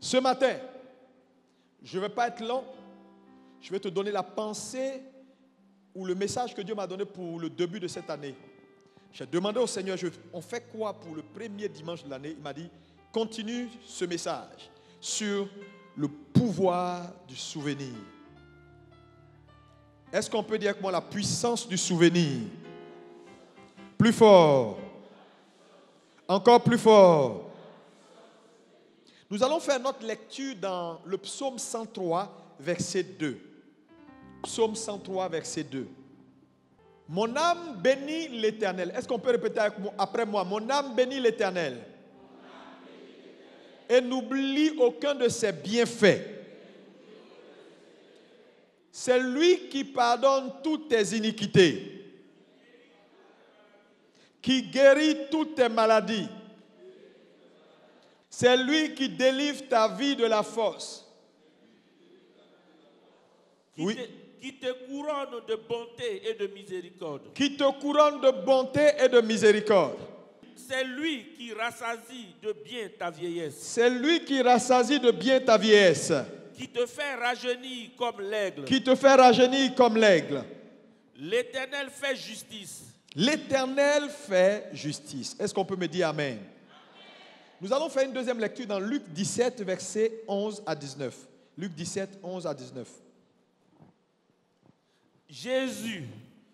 Ce matin, je ne vais pas être long. Je vais te donner la pensée ou le message que Dieu m'a donné pour le début de cette année. J'ai demandé au Seigneur, on fait quoi pour le premier dimanche de l'année? Il m'a dit, continue ce message sur le pouvoir du souvenir. Est-ce qu'on peut dire avec moi la puissance du souvenir? Plus fort. Encore plus fort. Nous allons faire notre lecture dans le psaume 103, verset 2. Psaume 103, verset 2. Mon âme bénit l'Éternel. Est-ce qu'on peut répéter après moi? Mon âme bénit l'Éternel. Et n'oublie aucun de ses bienfaits. C'est lui qui pardonne toutes tes iniquités, qui guérit toutes tes maladies. C'est lui qui délivre ta vie de la fosse. Oui. Qui te couronne de bonté et de miséricorde. Qui te couronne de bonté et de miséricorde. C'est lui qui rassasie de bien ta vieillesse. C'est lui qui rassasie de bien ta vieillesse. Qui te fait rajeunir comme l'aigle. Qui te fait rajeunir comme l'aigle. L'Éternel fait justice. L'Éternel fait justice. Est-ce qu'on peut me dire amen? Nous allons faire une deuxième lecture dans Luc 17, versets 11 à 19. Luc 17, 11 à 19. Jésus,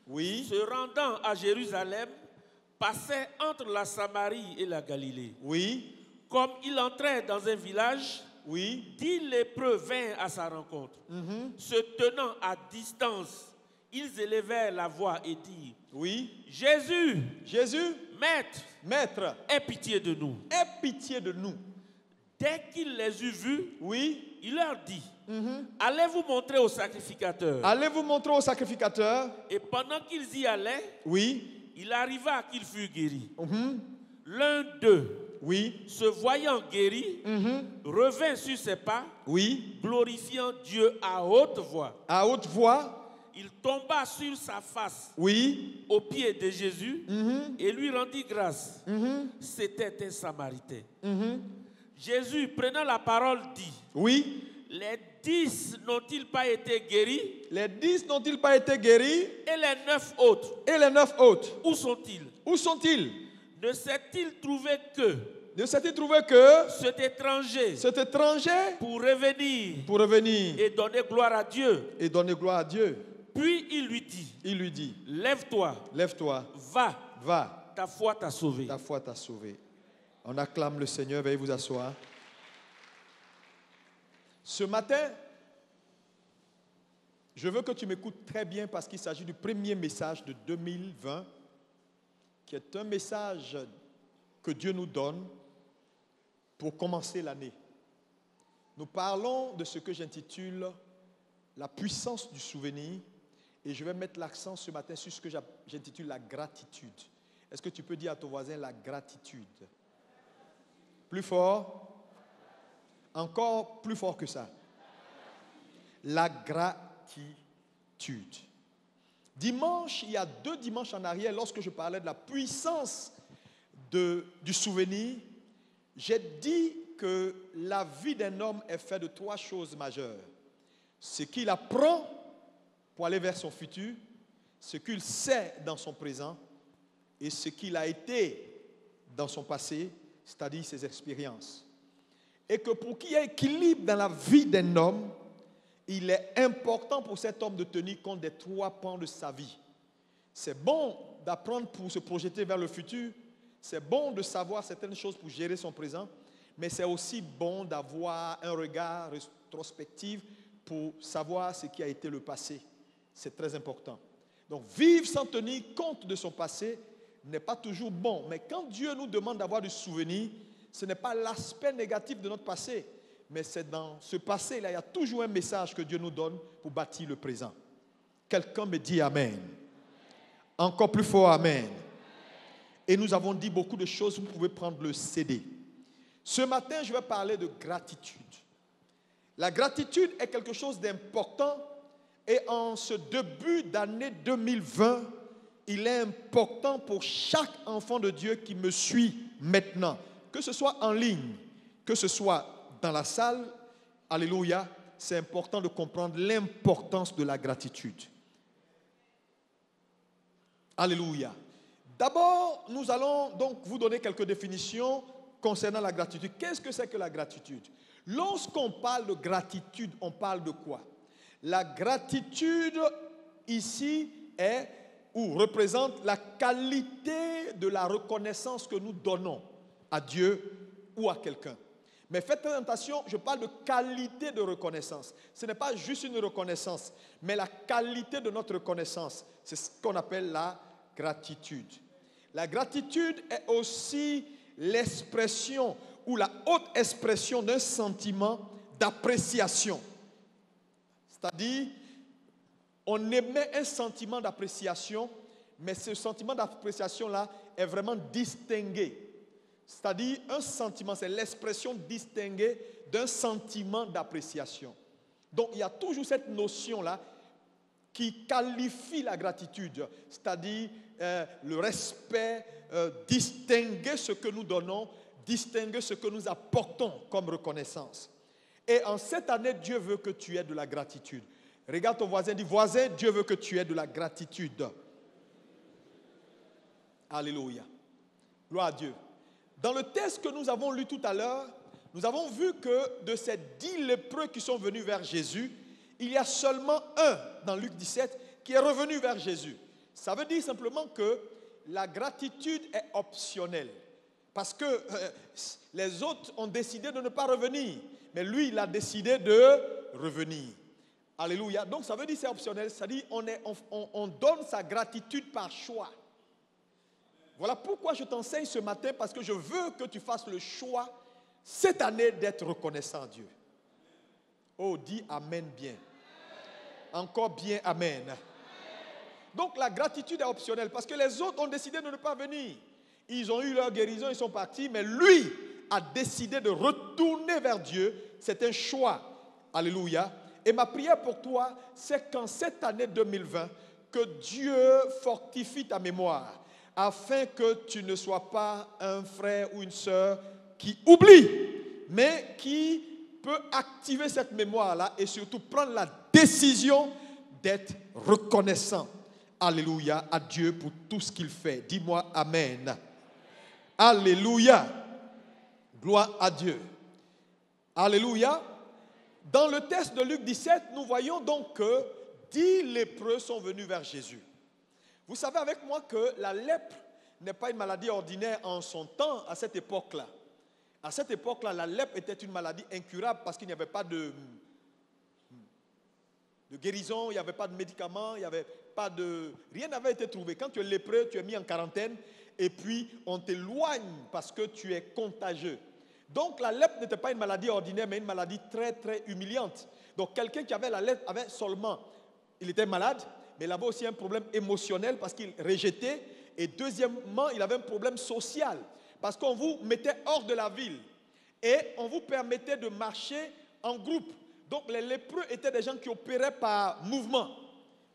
oui, se rendant à Jérusalem, passait entre la Samarie et la Galilée. Oui. Comme il entrait dans un village, oui, 10 lépreux vinrent à sa rencontre. Se tenant à distance, ils élevèrent la voix et dirent, oui, Jésus, Maître, aie pitié de nous. Aie pitié de nous. Dès qu'il les eut vus, oui, il leur dit, allez vous montrer au sacrificateur. Allez vous montrer au sacrificateur. Et pendant qu'ils y allaient, oui, il arriva qu'ils furent guéris. L'un d'eux, oui, se voyant guéri, revint sur ses pas, oui, glorifiant Dieu à haute voix. À haute voix. Il tomba sur sa face, oui, aux pieds de Jésus, et lui rendit grâce. C'était un Samaritain. Jésus, prenant la parole, dit, oui, les 10 n'ont-ils pas été guéris? Les 10 n'ont-ils pas été guéris? Et les 9 autres? Et les 9 autres? Où sont-ils? Où sont-ils? Ne s'est-il trouvé que cet étranger pour revenir et donner gloire à Dieu. Puis il lui dit, lève-toi, va, ta foi t'a sauvé. On acclame le Seigneur, veuillez vous asseoir. Ce matin, je veux que tu m'écoutes très bien parce qu'il s'agit du premier message de 2020, qui est un message que Dieu nous donne pour commencer l'année. Nous parlons de ce que j'intitule la puissance du souvenir et je vais mettre l'accent ce matin sur ce que j'intitule la gratitude. Est-ce que tu peux dire à ton voisin la gratitude? Plus fort? Encore plus fort que ça. La gratitude. Dimanche, il y a 2 dimanches en arrière, lorsque je parlais de la puissance du souvenir, j'ai dit que la vie d'un homme est faite de 3 choses majeures. Ce qu'il apprend pour aller vers son futur, ce qu'il sait dans son présent et ce qu'il a été dans son passé, c'est-à-dire ses expériences. Et que pour qu'il y ait équilibre dans la vie d'un homme, il est important pour cet homme de tenir compte des 3 pans de sa vie. C'est bon d'apprendre pour se projeter vers le futur, c'est bon de savoir certaines choses pour gérer son présent, mais c'est aussi bon d'avoir un regard rétrospectif pour savoir ce qui a été le passé. C'est très important. Donc vivre sans tenir compte de son passé n'est pas toujours bon, mais quand Dieu nous demande d'avoir du souvenir, ce n'est pas l'aspect négatif de notre passé, mais c'est dans ce passé-là, il y a toujours un message que Dieu nous donne pour bâtir le présent. Quelqu'un me dit Amen. Encore plus fort, Amen. Et nous avons dit beaucoup de choses, vous pouvez prendre le CD. Ce matin, je vais parler de gratitude. La gratitude est quelque chose d'important et en ce début d'année 2020, il est important pour chaque enfant de Dieu qui me suit maintenant, que ce soit en ligne, que ce soit dans la salle, alléluia, c'est important de comprendre l'importance de la gratitude. Alléluia. D'abord, nous allons donc vous donner quelques définitions concernant la gratitude. Qu'est-ce que c'est que la gratitude? Lorsqu'on parle de gratitude, on parle de quoi? La gratitude ici est ou représente la qualité de la reconnaissance que nous donnons à Dieu ou à quelqu'un. Mais faites attention, je parle de qualité de reconnaissance. Ce n'est pas juste une reconnaissance, mais la qualité de notre reconnaissance. C'est ce qu'on appelle la gratitude. La gratitude est aussi l'expression ou la haute expression d'un sentiment d'appréciation. C'est-à-dire, on émet un sentiment d'appréciation, mais ce sentiment d'appréciation-là est vraiment distingué. C'est-à-dire, un sentiment, c'est l'expression distinguée d'un sentiment d'appréciation. Donc, il y a toujours cette notion-là qui qualifie la gratitude, c'est-à-dire le respect, distinguer ce que nous donnons, distinguer ce que nous apportons comme reconnaissance. Et en cette année, Dieu veut que tu aies de la gratitude. Regarde ton voisin, dis, voisin, Dieu veut que tu aies de la gratitude. Alléluia. Gloire à Dieu. Dans le texte que nous avons lu tout à l'heure, nous avons vu que de ces 10 lépreux qui sont venus vers Jésus, il y a seulement un, dans Luc 17, qui est revenu vers Jésus. Ça veut dire simplement que la gratitude est optionnelle. Parce que les autres ont décidé de ne pas revenir. Mais lui, il a décidé de revenir. Alléluia. Donc ça veut dire que c'est optionnel. C'est-à-dire on donne sa gratitude par choix. Voilà pourquoi je t'enseigne ce matin, parce que je veux que tu fasses le choix cette année d'être reconnaissant à Dieu. Oh, dis Amen bien. Encore bien Amen. Donc la gratitude est optionnelle parce que les autres ont décidé de ne pas venir. Ils ont eu leur guérison, ils sont partis, mais lui a décidé de retourner vers Dieu. C'est un choix. Alléluia. Et ma prière pour toi, c'est qu'en cette année 2020, que Dieu fortifie ta mémoire afin que tu ne sois pas un frère ou une sœur qui oublie, mais qui peut activer cette mémoire-là et surtout prendre la décision d'être reconnaissant. Alléluia à Dieu pour tout ce qu'il fait. Dis-moi Amen. Alléluia. Gloire à Dieu. Alléluia. Dans le texte de Luc 17, nous voyons donc que 10 lépreux sont venus vers Jésus. Vous savez avec moi que la lèpre n'est pas une maladie ordinaire en son temps, à cette époque-là. À cette époque-là, la lèpre était une maladie incurable parce qu'il n'y avait pas de guérison, il n'y avait pas de médicaments, il n'y avait pas de... Rien n'avait été trouvé. Quand tu es lépreux, tu es mis en quarantaine et puis on t'éloigne parce que tu es contagieux. Donc la lèpre n'était pas une maladie ordinaire, mais une maladie très, très humiliante. Donc quelqu'un qui avait la lèpre avait seulement... Il était malade, mais il avait aussi un problème émotionnel parce qu'il rejetait. Et deuxièmement, il avait un problème social parce qu'on vous mettait hors de la ville et on vous permettait de marcher en groupe. Donc les lépreux étaient des gens qui opéraient par mouvement.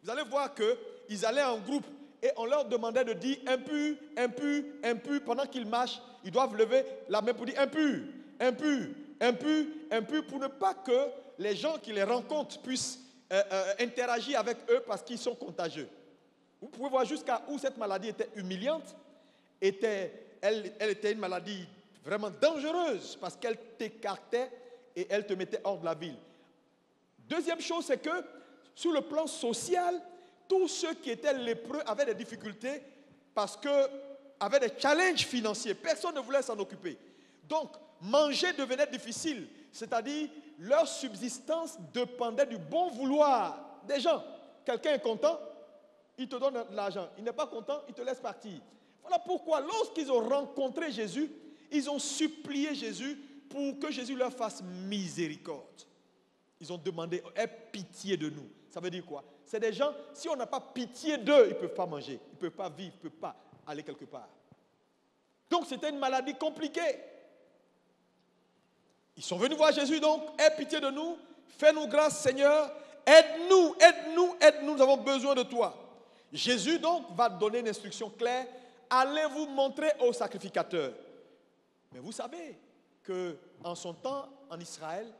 Vous allez voir qu'ils allaient en groupe et on leur demandait de dire impur, impur, impur. Pendant qu'ils marchent, ils doivent lever la main pour dire impur, impur, impur, impur, pour ne pas que les gens qui les rencontrent puissent interagir avec eux parce qu'ils sont contagieux. Vous pouvez voir jusqu'à où cette maladie était humiliante. Elle était une maladie vraiment dangereuse parce qu'elle t'écartait et elle te mettait hors de la ville. Deuxième chose, c'est que sur le plan social, tous ceux qui étaient lépreux avaient des difficultés parce que avaient des challenges financiers. Personne ne voulait s'en occuper. Donc, manger devenait difficile. C'est-à-dire, leur subsistance dépendait du bon vouloir des gens. Quelqu'un est content, il te donne de l'argent. Il n'est pas content, il te laisse partir. Voilà pourquoi, lorsqu'ils ont rencontré Jésus, ils ont supplié Jésus pour que Jésus leur fasse miséricorde. Ils ont demandé, aie pitié de nous. Ça veut dire quoi? C'est des gens, si on n'a pas pitié d'eux, ils ne peuvent pas manger, ils ne peuvent pas vivre, ils ne peuvent pas aller quelque part. Donc c'était une maladie compliquée. Ils sont venus voir Jésus donc, aie pitié de nous, fais-nous grâce Seigneur, aide-nous, aide-nous, aide-nous, nous avons besoin de toi. Jésus donc va donner une instruction claire, allez vous montrer au sacrificateur. Mais vous savez qu'en son temps, en Israël,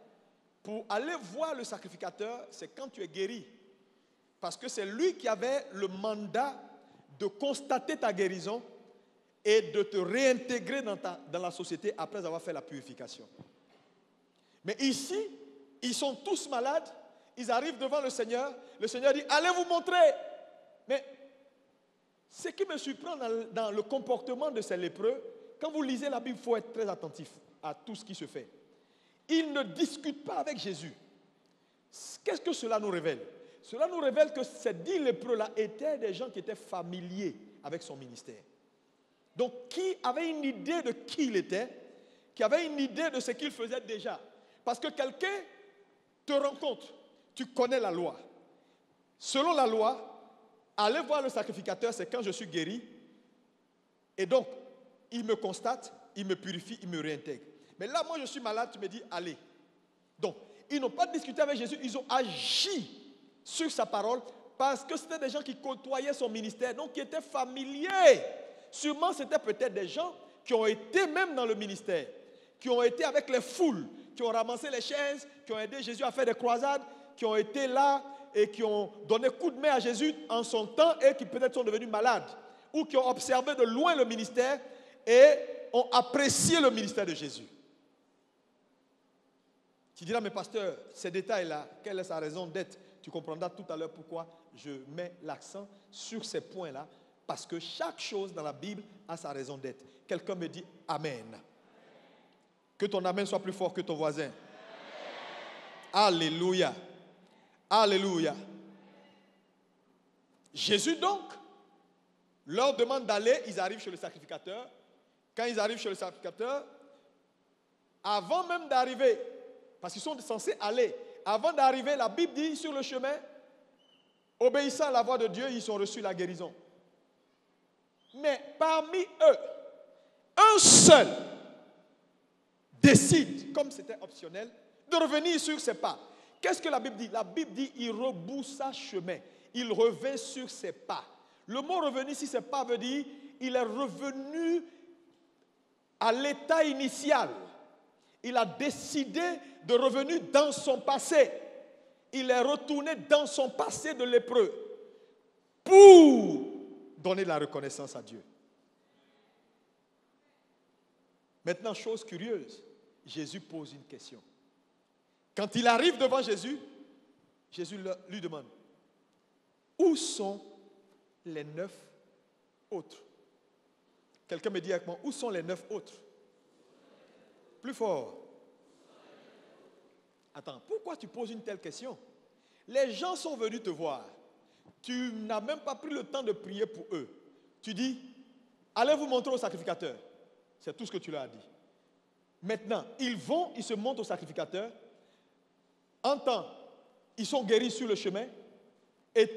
pour aller voir le sacrificateur, c'est quand tu es guéri. Parce que c'est lui qui avait le mandat de constater ta guérison et de te réintégrer dans la société après avoir fait la purification. Mais ici, ils sont tous malades, ils arrivent devant le Seigneur dit, allez vous montrer. Mais ce qui me surprend dans le comportement de ces lépreux, quand vous lisez la Bible, il faut être très attentif à tout ce qui se fait. Ils ne discutent pas avec Jésus. Qu'est-ce que cela nous révèle? Cela nous révèle que ces 10 lépreux-là étaient des gens qui étaient familiers avec son ministère. Donc, qui avait une idée de qui il était, qui avait une idée de ce qu'il faisait déjà. Parce que quelqu'un te rencontre, tu connais la loi. Selon la loi, aller voir le sacrificateur, c'est quand je suis guéri. Et donc, il me constate, il me purifie, il me réintègre. Mais là, moi, je suis malade, tu me dis, allez. Donc, ils n'ont pas discuté avec Jésus, ils ont agi sur sa parole parce que c'était des gens qui côtoyaient son ministère, donc qui étaient familiers. Sûrement, c'était peut-être des gens qui ont été même dans le ministère, qui ont été avec les foules, qui ont ramassé les chaises, qui ont aidé Jésus à faire des croisades, qui ont été là et qui ont donné coup de main à Jésus en son temps et qui peut-être sont devenus malades, ou qui ont observé de loin le ministère et ont apprécié le ministère de Jésus. Tu diras, mais pasteur, ces détails-là, quelle est sa raison d'être? Tu comprendras tout à l'heure pourquoi je mets l'accent sur ces points-là, parce que chaque chose dans la Bible a sa raison d'être. Quelqu'un me dit Amen. Que ton Amen soit plus fort que ton voisin. Alléluia. Alléluia. Jésus donc leur demande d'aller, ils arrivent chez le sacrificateur. Quand ils arrivent chez le sacrificateur, avant même d'arriver, parce qu'ils sont censés aller, avant d'arriver, la Bible dit sur le chemin, obéissant à la voix de Dieu, ils ont reçu la guérison. Mais parmi eux, un seul décide, comme c'était optionnel, de revenir sur ses pas. Qu'est-ce que la Bible dit? La Bible dit il rebroussa chemin. Il revint sur ses pas. Le mot revenir ici, ses pas veut dire il est revenu à l'état initial. Il a décidé de revenir dans son passé. Il est retourné dans son passé de lépreux pour donner de la reconnaissance à Dieu. Maintenant, chose curieuse, Jésus pose une question. Quand il arrive devant Jésus, Jésus lui demande, où sont les 9 autres? Quelqu'un me dit avec moi, où sont les 9 autres? Plus fort. Attends, pourquoi tu poses une telle question? Les gens sont venus te voir. Tu n'as même pas pris le temps de prier pour eux. Tu dis, allez vous montrer au sacrificateur. C'est tout ce que tu leur as dit. Maintenant, ils se montrent au sacrificateur. En temps, ils sont guéris sur le chemin. Et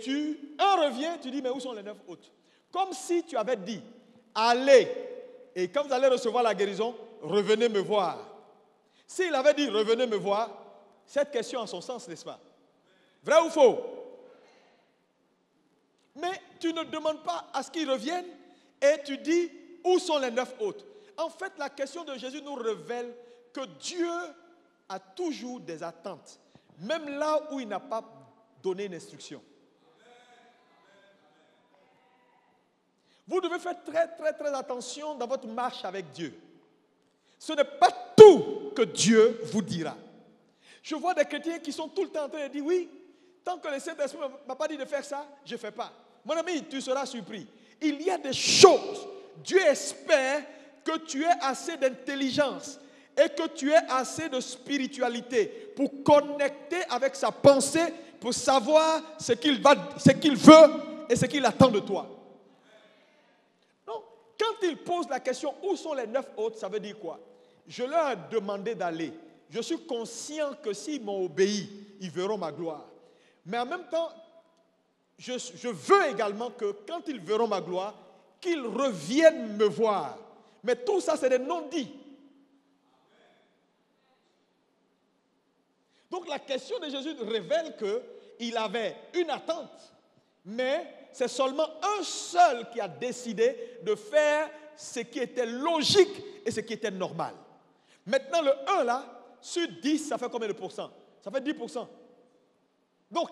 un revient, tu dis, mais où sont les 9 autres? Comme si tu avais dit, allez, et quand vous allez recevoir la guérison, revenez me voir. S'il avait dit, revenez me voir, cette question a son sens, n'est-ce pas? Vrai ou faux? Mais tu ne demandes pas à ce qu'ils reviennent et tu dis, où sont les 9 autres? En fait, la question de Jésus nous révèle que Dieu a toujours des attentes, même là où il n'a pas donné une instruction. Vous devez faire très, très, très attention dans votre marche avec Dieu. Ce n'est pas tout que Dieu vous dira. Je vois des chrétiens qui sont tout le temps en train de dire, oui, tant que le Saint-Esprit ne m'a pas dit de faire ça, je ne fais pas. Mon ami, tu seras surpris. Il y a des choses, Dieu espère que tu aies assez d'intelligence et que tu aies assez de spiritualité pour connecter avec sa pensée, pour savoir ce qu'il veut et ce qu'il attend de toi. Donc, quand il pose la question, où sont les 9 autres, ça veut dire quoi? Je leur ai demandé d'aller. Je suis conscient que s'ils m'ont obéi, ils verront ma gloire. Mais en même temps, je veux également que quand ils verront ma gloire, qu'ils reviennent me voir. Mais tout ça, c'est des non-dits. Donc la question de Jésus révèle qu'il avait une attente, mais c'est seulement un seul qui a décidé de faire ce qui était logique et ce qui était normal. Maintenant, le 1 là, sur 10, ça fait combien de pourcents? Ça fait 10%. Donc,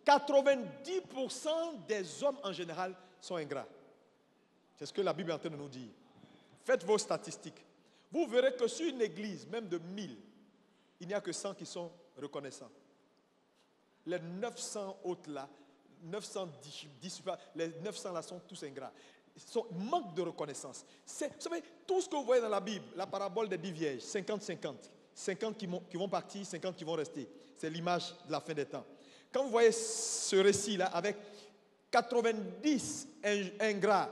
90% des hommes en général sont ingrats. C'est ce que la Bible est en train de nous dire. Faites vos statistiques. Vous verrez que sur une église, même de 1000, il n'y a que 100 qui sont reconnaissants. Les 900 autres là, 910, les 900 là sont tous ingrats. Ils manquent de reconnaissance. Vous savez, tout ce que vous voyez dans la Bible, la parabole des 10 vierges, 50-50, 50 qui vont partir, 50 qui vont rester. C'est l'image de la fin des temps. Quand vous voyez ce récit-là avec 90 ingrats,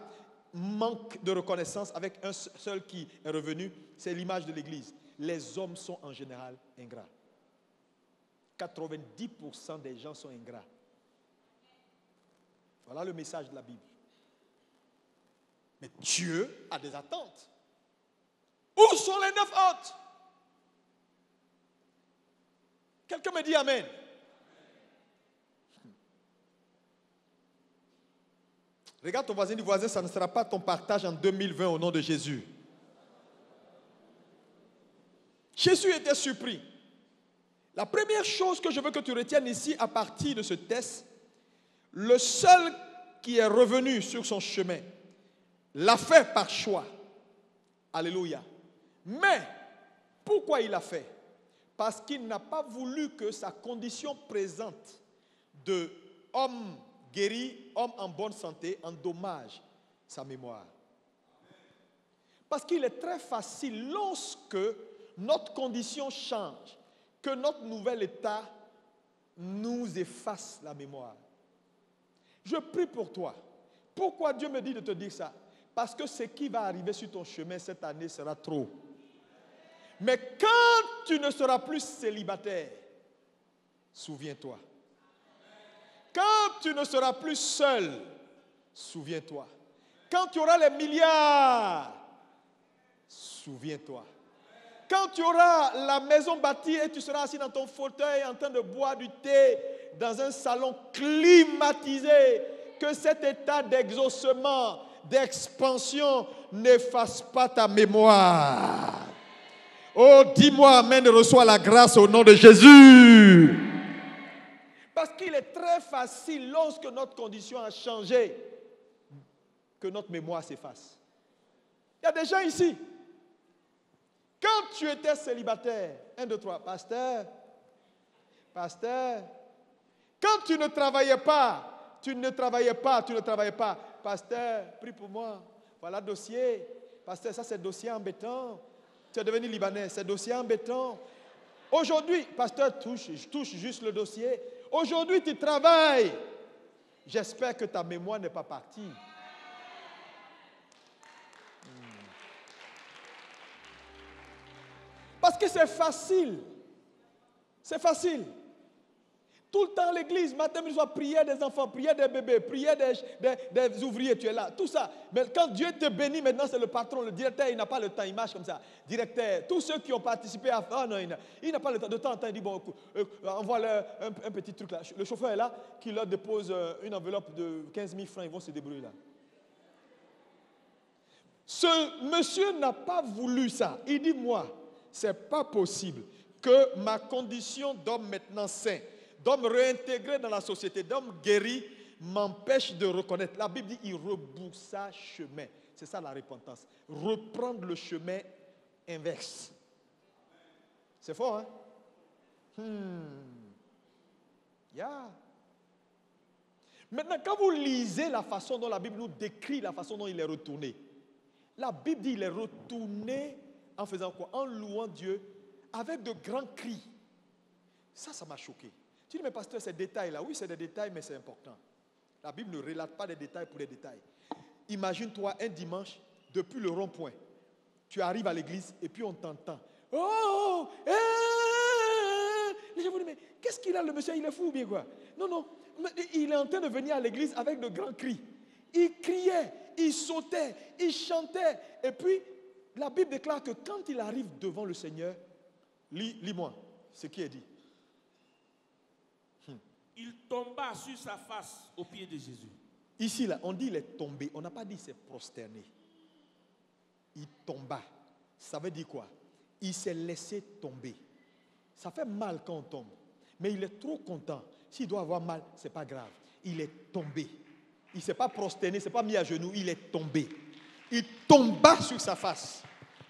manque de reconnaissance avec un seul qui est revenu, c'est l'image de l'Église. Les hommes sont en général ingrats. 90% des gens sont ingrats. Voilà le message de la Bible. Mais Dieu a des attentes. Où sont les 9 autres? Quelqu'un me dit Amen. Regarde ton voisin, du voisin, ça ne sera pas ton partage en 2020 au nom de Jésus. Jésus était surpris. La première chose que je veux que tu retiennes ici à partir de ce test, le seul qui est revenu sur son chemin l'a fait par choix. Alléluia. Mais pourquoi il l'a fait? Parce qu'il n'a pas voulu que sa condition présente de homme guéri, homme en bonne santé, endommage sa mémoire. Parce qu'il est très facile lorsque notre condition change, que notre nouvel état nous efface la mémoire. Je prie pour toi. Pourquoi Dieu me dit de te dire ça? Parce que ce qui va arriver sur ton chemin cette année sera trop. Mais quand tu ne seras plus célibataire, souviens-toi. Quand tu ne seras plus seul, souviens-toi. Quand tu auras les milliards, souviens-toi. Quand tu auras la maison bâtie et tu seras assis dans ton fauteuil en train de boire du thé dans un salon climatisé, que cet état d'exaucement, d'expansion n'efface pas ta mémoire. Oh, dis-moi amen et reçois la grâce au nom de Jésus. Parce qu'il est très facile, lorsque notre condition a changé, que notre mémoire s'efface. Il y a des gens ici. Quand tu étais célibataire, 1, 2, 3, pasteur, quand tu ne travaillais pas, pasteur, prie pour moi, voilà dossier, pasteur, ça c'est dossier embêtant, tu es devenu libanais, c'est dossier embêtant. Aujourd'hui, pasteur, je touche juste le dossier. Aujourd'hui, tu travailles. J'espère que ta mémoire n'est pas partie. Parce que c'est facile. C'est facile. Tout le temps, l'église, matin, midi, soir, prière des enfants, prière des bébés, prière des ouvriers, tu es là. Tout ça. Mais quand Dieu te bénit, maintenant, c'est le patron, le directeur, il n'a pas le temps, il marche comme ça. Directeur, tous ceux qui ont participé à... Oh non, il n'a pas le temps. De temps en temps, il dit, bon, envoie-leur un petit truc là. Le chauffeur est là, qui leur dépose une enveloppe de 15 000 francs, ils vont se débrouiller là. Ce monsieur n'a pas voulu ça. Il dit, moi, c'est pas possible que ma condition d'homme maintenant sain, d'homme réintégré dans la société, d'homme guéri, m'empêche de reconnaître. La Bible dit, il rebroussa chemin. C'est ça la repentance. Reprendre le chemin inverse. C'est fort, hein? Yeah. Maintenant, quand vous lisez la façon dont la Bible nous décrit la façon dont il est retourné, la Bible dit qu'il est retourné en faisant quoi? En louant Dieu avec de grands cris. Ça m'a choqué. Tu dis, mais pasteur, ces détails-là, oui, c'est des détails, mais c'est important. La Bible ne relate pas des détails pour des détails. Imagine-toi un dimanche, depuis le rond-point, tu arrives à l'église et puis on t'entend. Oh, les gens vont dire, mais qu'est-ce qu'il a, le monsieur, il est fou ou bien quoi? Non, il est en train de venir à l'église avec de grands cris. Il criait, il sautait, il chantait. Et puis, la Bible déclare que quand il arrive devant le Seigneur, lis-moi ce qui est dit. Il tomba sur sa face aux pieds de Jésus. Ici, là, on dit il est tombé. On n'a pas dit il s'est prosterné. Il tomba. Ça veut dire quoi? Il s'est laissé tomber. Ça fait mal quand on tombe. Mais il est trop content. S'il doit avoir mal, ce n'est pas grave. Il est tombé. Il ne s'est pas prosterné, il ne s'est pas mis à genoux, il est tombé. Il tomba sur sa face.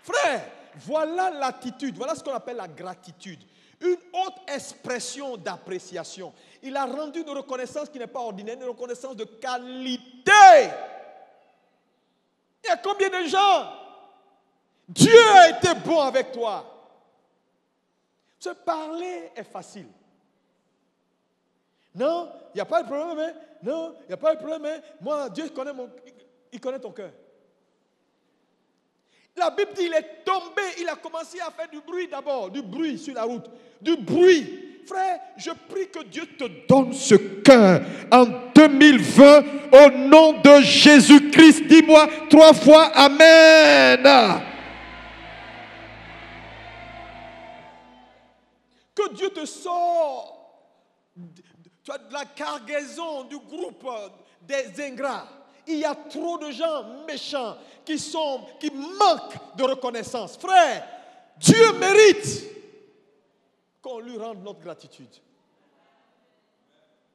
Frère, voilà l'attitude, voilà ce qu'on appelle la gratitude. Une haute expression d'appréciation. Il a rendu une reconnaissance qui n'est pas ordinaire, une reconnaissance de qualité. Il y a combien de gens? Dieu a été bon avec toi. Se parler est facile. Non, il n'y a pas de problème. Hein? Non, il n'y a pas de problème. Hein? Moi, Dieu il connaît ton cœur. La Bible dit qu'il est tombé. Il a commencé à faire du bruit d'abord. Du bruit sur la route. Du bruit. Frère, je prie que Dieu te donne ce cœur en 2020 au nom de Jésus-Christ. Dis-moi 3 fois Amen. Que Dieu te sort de la cargaison du groupe des ingrats. Il y a trop de gens méchants qui manquent de reconnaissance. Frère, Dieu mérite qu'on lui rende notre gratitude.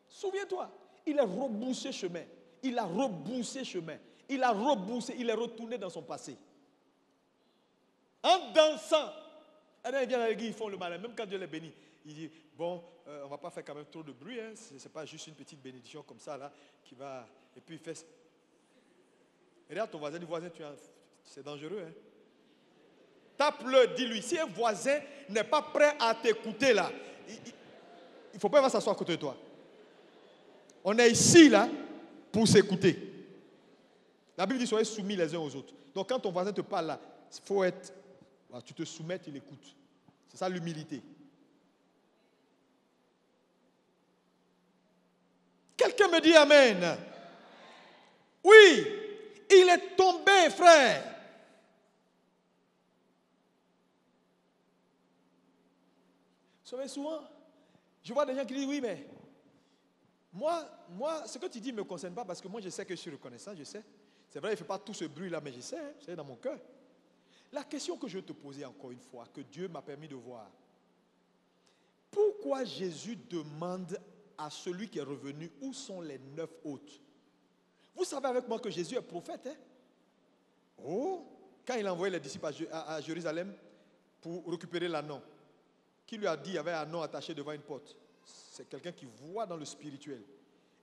Souviens-toi, il a rebroussé chemin. Il a rebroussé chemin. Il a rebroussé, il est retourné dans son passé. En dansant. Ils viennent à l'église, ils font le malin. Même quand Dieu les bénit, il dit, bon, on ne va pas faire quand même trop de bruit. Hein. Ce n'est pas juste une petite bénédiction comme ça, là, qui va... Et puis il fait... Regarde ton voisin, c'est dangereux. Hein. Tape-le, dis-lui. Si un voisin n'est pas prêt à t'écouter, là, il ne faut pas s'asseoir à côté de toi. On est ici, là, pour s'écouter. La Bible dit, soyez soumis les uns aux autres. Donc quand ton voisin te parle, là, il faut être... Tu te soumets, il écoute. C'est ça l'humilité. Quelqu'un me dit Amen. Oui, il est tombé, frère. Vous savez, souvent, je vois des gens qui disent, oui, mais moi, ce que tu dis ne me concerne pas parce que moi, je sais que je suis reconnaissant, je sais. C'est vrai, il ne fait pas tout ce bruit-là, mais je sais, hein, c'est dans mon cœur. La question que je vais te poser encore une fois, que Dieu m'a permis de voir. Pourquoi Jésus demande à celui qui est revenu, où sont les 9 autres? Vous savez avec moi que Jésus est prophète. Hein? Oh, quand il a envoyé les disciples à Jérusalem pour récupérer l'anneau, qui lui a dit, il y avait un anneau attaché devant une porte. C'est quelqu'un qui voit dans le spirituel.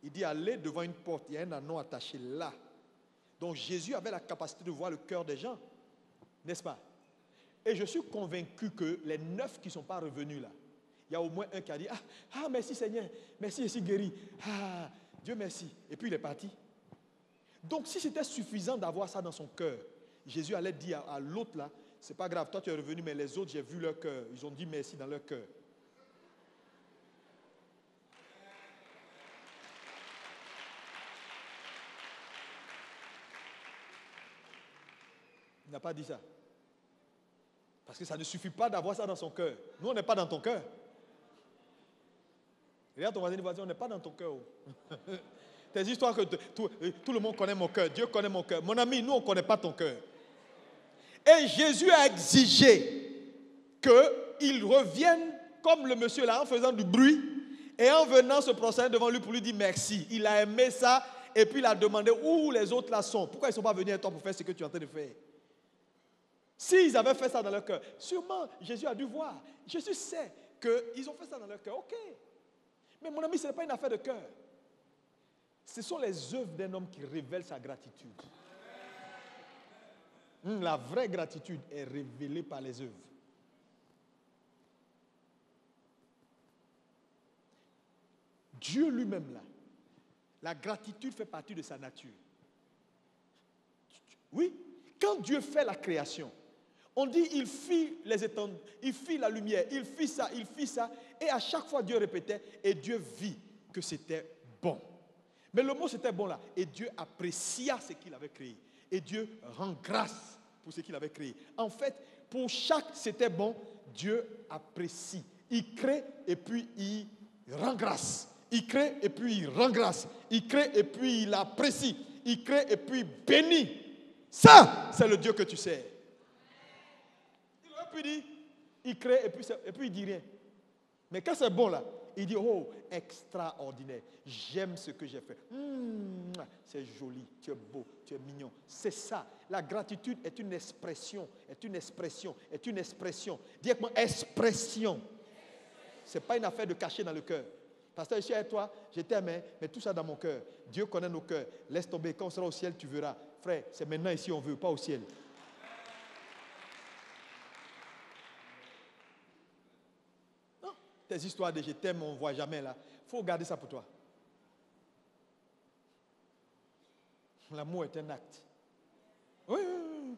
Il dit, allez devant une porte, il y a un anneau attaché là. Donc Jésus avait la capacité de voir le cœur des gens. N'est-ce pas? Et je suis convaincu que les 9 qui ne sont pas revenus là, il y a au moins un qui a dit, ah merci Seigneur, merci, je suis guéri. Ah, Dieu merci. Et puis il est parti. Donc si c'était suffisant d'avoir ça dans son cœur, Jésus allait dire à l'autre là, c'est pas grave, toi tu es revenu, mais les autres, j'ai vu leur cœur. Ils ont dit merci dans leur cœur. Il n'a pas dit ça. Parce que ça ne suffit pas d'avoir ça dans son cœur. Nous, on n'est pas dans ton cœur. Regarde ton voisin, on n'est pas dans ton cœur. Tes histoires que tout le monde connaît mon cœur. Dieu connaît mon cœur. Mon ami, nous, on ne connaît pas ton cœur. Et Jésus a exigé qu'il revienne comme le monsieur là, en faisant du bruit et en venant se prosterner devant lui pour lui dire merci. Il a aimé ça et puis il a demandé où les autres là sont. Pourquoi ils ne sont pas venus à toi pour faire ce que tu es en train de faire? S'ils avaient fait ça dans leur cœur, sûrement Jésus a dû voir. Jésus sait qu'ils ont fait ça dans leur cœur. Ok. Mais mon ami, ce n'est pas une affaire de cœur. Ce sont les œuvres d'un homme qui révèlent sa gratitude. La vraie gratitude est révélée par les œuvres. Dieu lui-même là, la gratitude fait partie de sa nature. Oui, quand Dieu fait la création, on dit il fit les étendues, il fit la lumière, il fit ça, et à chaque fois Dieu répétait, et Dieu vit que c'était bon. Mais le mot c'était bon là, et Dieu apprécia ce qu'il avait créé, et Dieu rend grâce pour ce qu'il avait créé. En fait, pour chaque c'était bon, Dieu apprécie. Il crée et puis il rend grâce. Il crée et puis il rend grâce. Il crée et puis il apprécie. Il crée et puis il bénit. Ça, c'est le Dieu que tu sais. Il aurait pu dire, il crée et puis il dit rien. Mais quand c'est bon là, il dit, oh, extraordinaire. J'aime ce que j'ai fait. C'est joli, tu es beau, tu es mignon. C'est ça. La gratitude est une expression, est une expression, est une expression. Dis avec moi, expression. Ce n'est pas une affaire de cacher dans le cœur. Pasteur, je suis avec toi, je t'aime, mais tout ça dans mon cœur. Dieu connaît nos cœurs. Laisse tomber, quand on sera au ciel, tu verras. Frère, c'est maintenant ici on veut, pas au ciel. Non, tes histoires de je t'aime, on ne voit jamais là. Il faut garder ça pour toi. L'amour est un acte. Oui. Il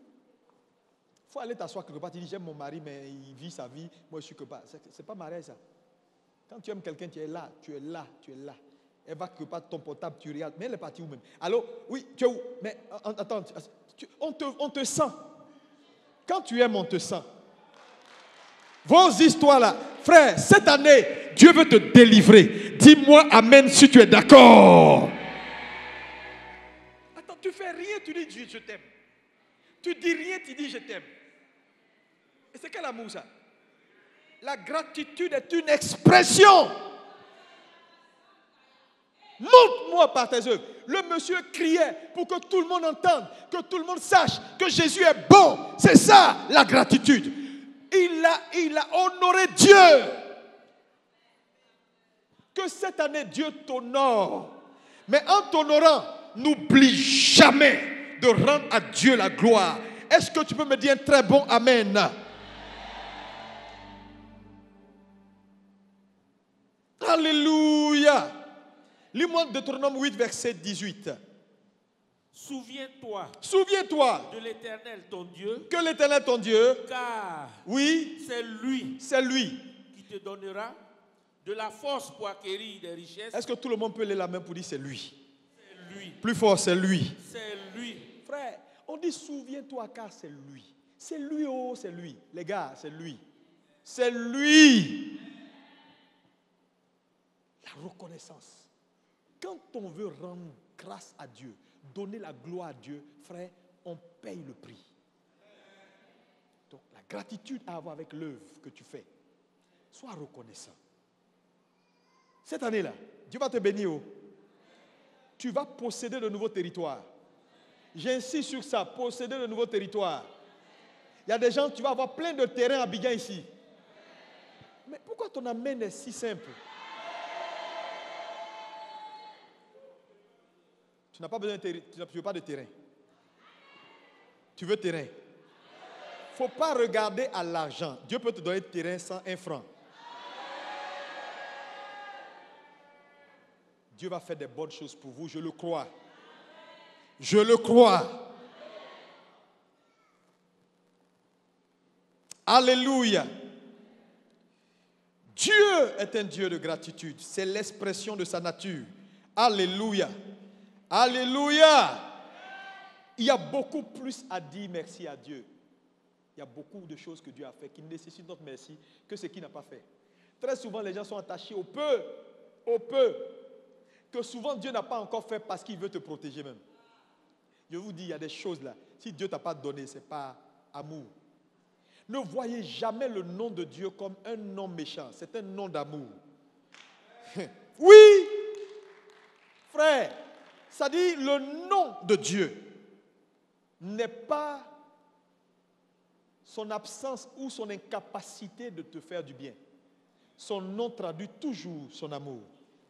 faut aller t'asseoir quelque part. Tu dis, j'aime mon mari, mais il vit sa vie. Moi, je suis que pas. Ce n'est pas mariage, ça. Quand tu aimes quelqu'un, tu es là, tu es là, tu es là. Elle va quelque part, ton portable, tu regardes. Mais elle est partie où même? Allô? Oui, tu es où? Mais attends, on te sent. Quand tu aimes, on te sent. Vos histoires-là, frère, cette année, Dieu veut te délivrer. Dis-moi amen si tu es d'accord. Attends, tu fais rien, tu dis Dieu, je t'aime. Tu dis rien, tu dis je t'aime. Et c'est quel amour ça? La gratitude est une expression. Montre-moi par tes œuvres. Le monsieur criait pour que tout le monde entende, que tout le monde sache que Jésus est bon. C'est ça la gratitude. Il a honoré Dieu. Que cette année Dieu t'honore. Mais en t'honorant, n'oublie jamais de rendre à Dieu la gloire. Est-ce que tu peux me dire un très bon amen? Alléluia. Lis-moi Deutéronome 8, verset 18. Souviens-toi de l'Éternel ton Dieu. Que l'Éternel ton Dieu, car oui, c'est lui qui te donnera de la force pour acquérir des richesses. Est-ce que tout le monde peut lever la main pour dire c'est lui? C'est lui. Plus fort, c'est lui. C'est lui. Frère, on dit souviens-toi car c'est lui. C'est lui, oh, c'est lui. Les gars, c'est lui. C'est lui. La reconnaissance. Quand on veut rendre grâce à Dieu, donner la gloire à Dieu, frère, on paye le prix. Donc la gratitude à avoir avec l'œuvre que tu fais. Sois reconnaissant. Cette année-là, Dieu va te bénir. Oh. Tu vas posséder de nouveaux territoires. J'insiste sur ça, posséder de nouveaux territoires. Il y a des gens, tu vas avoir plein de terrains à Abidjan ici. Mais pourquoi ton amen est si simple? Tu n'as pas besoin de terrain, tu n'as pas de terrain. Tu veux terrain. Il ne faut pas regarder à l'argent. Dieu peut te donner terrain sans 1 franc. Dieu va faire des bonnes choses pour vous, je le crois. Je le crois. Alléluia. Dieu est un Dieu de gratitude. C'est l'expression de sa nature. Alléluia. Alléluia. Il y a beaucoup plus à dire merci à Dieu. Il y a beaucoup de choses que Dieu a fait qui nécessitent notre merci que ce qu'il n'a pas fait. Très souvent, les gens sont attachés au peu, que souvent Dieu n'a pas encore fait parce qu'il veut te protéger même. Je vous dis, il y a des choses là. Si Dieu ne t'a pas donné, ce n'est pas amour. Ne voyez jamais le nom de Dieu comme un nom méchant. C'est un nom d'amour. Oui, frère, ça dit le nom de Dieu n'est pas son absence ou son incapacité de te faire du bien. Son nom traduit toujours son amour,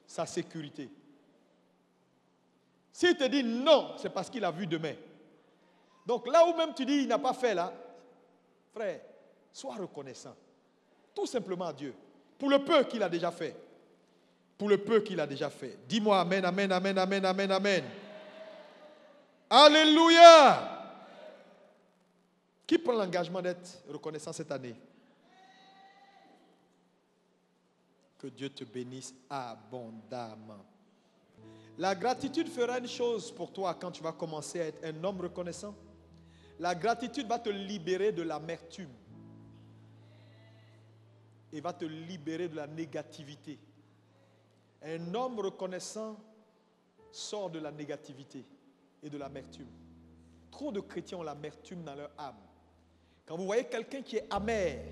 sa sécurité. S'il te dit non, c'est parce qu'il a vu demain. Donc là où même tu dis il n'a pas fait là, frère, sois reconnaissant. Tout simplement à Dieu. Pour le peu qu'il a déjà fait. Pour le peu qu'il a déjà fait. Dis-moi amen, amen, amen, amen, amen, amen. Alléluia. Qui prend l'engagement d'être reconnaissant cette année? Que Dieu te bénisse abondamment. La gratitude fera une chose pour toi quand tu vas commencer à être un homme reconnaissant. La gratitude va te libérer de l'amertume. Et va te libérer de la négativité. Un homme reconnaissant sort de la négativité et de l'amertume. Trop de chrétiens ont l'amertume dans leur âme. Quand vous voyez quelqu'un qui est amer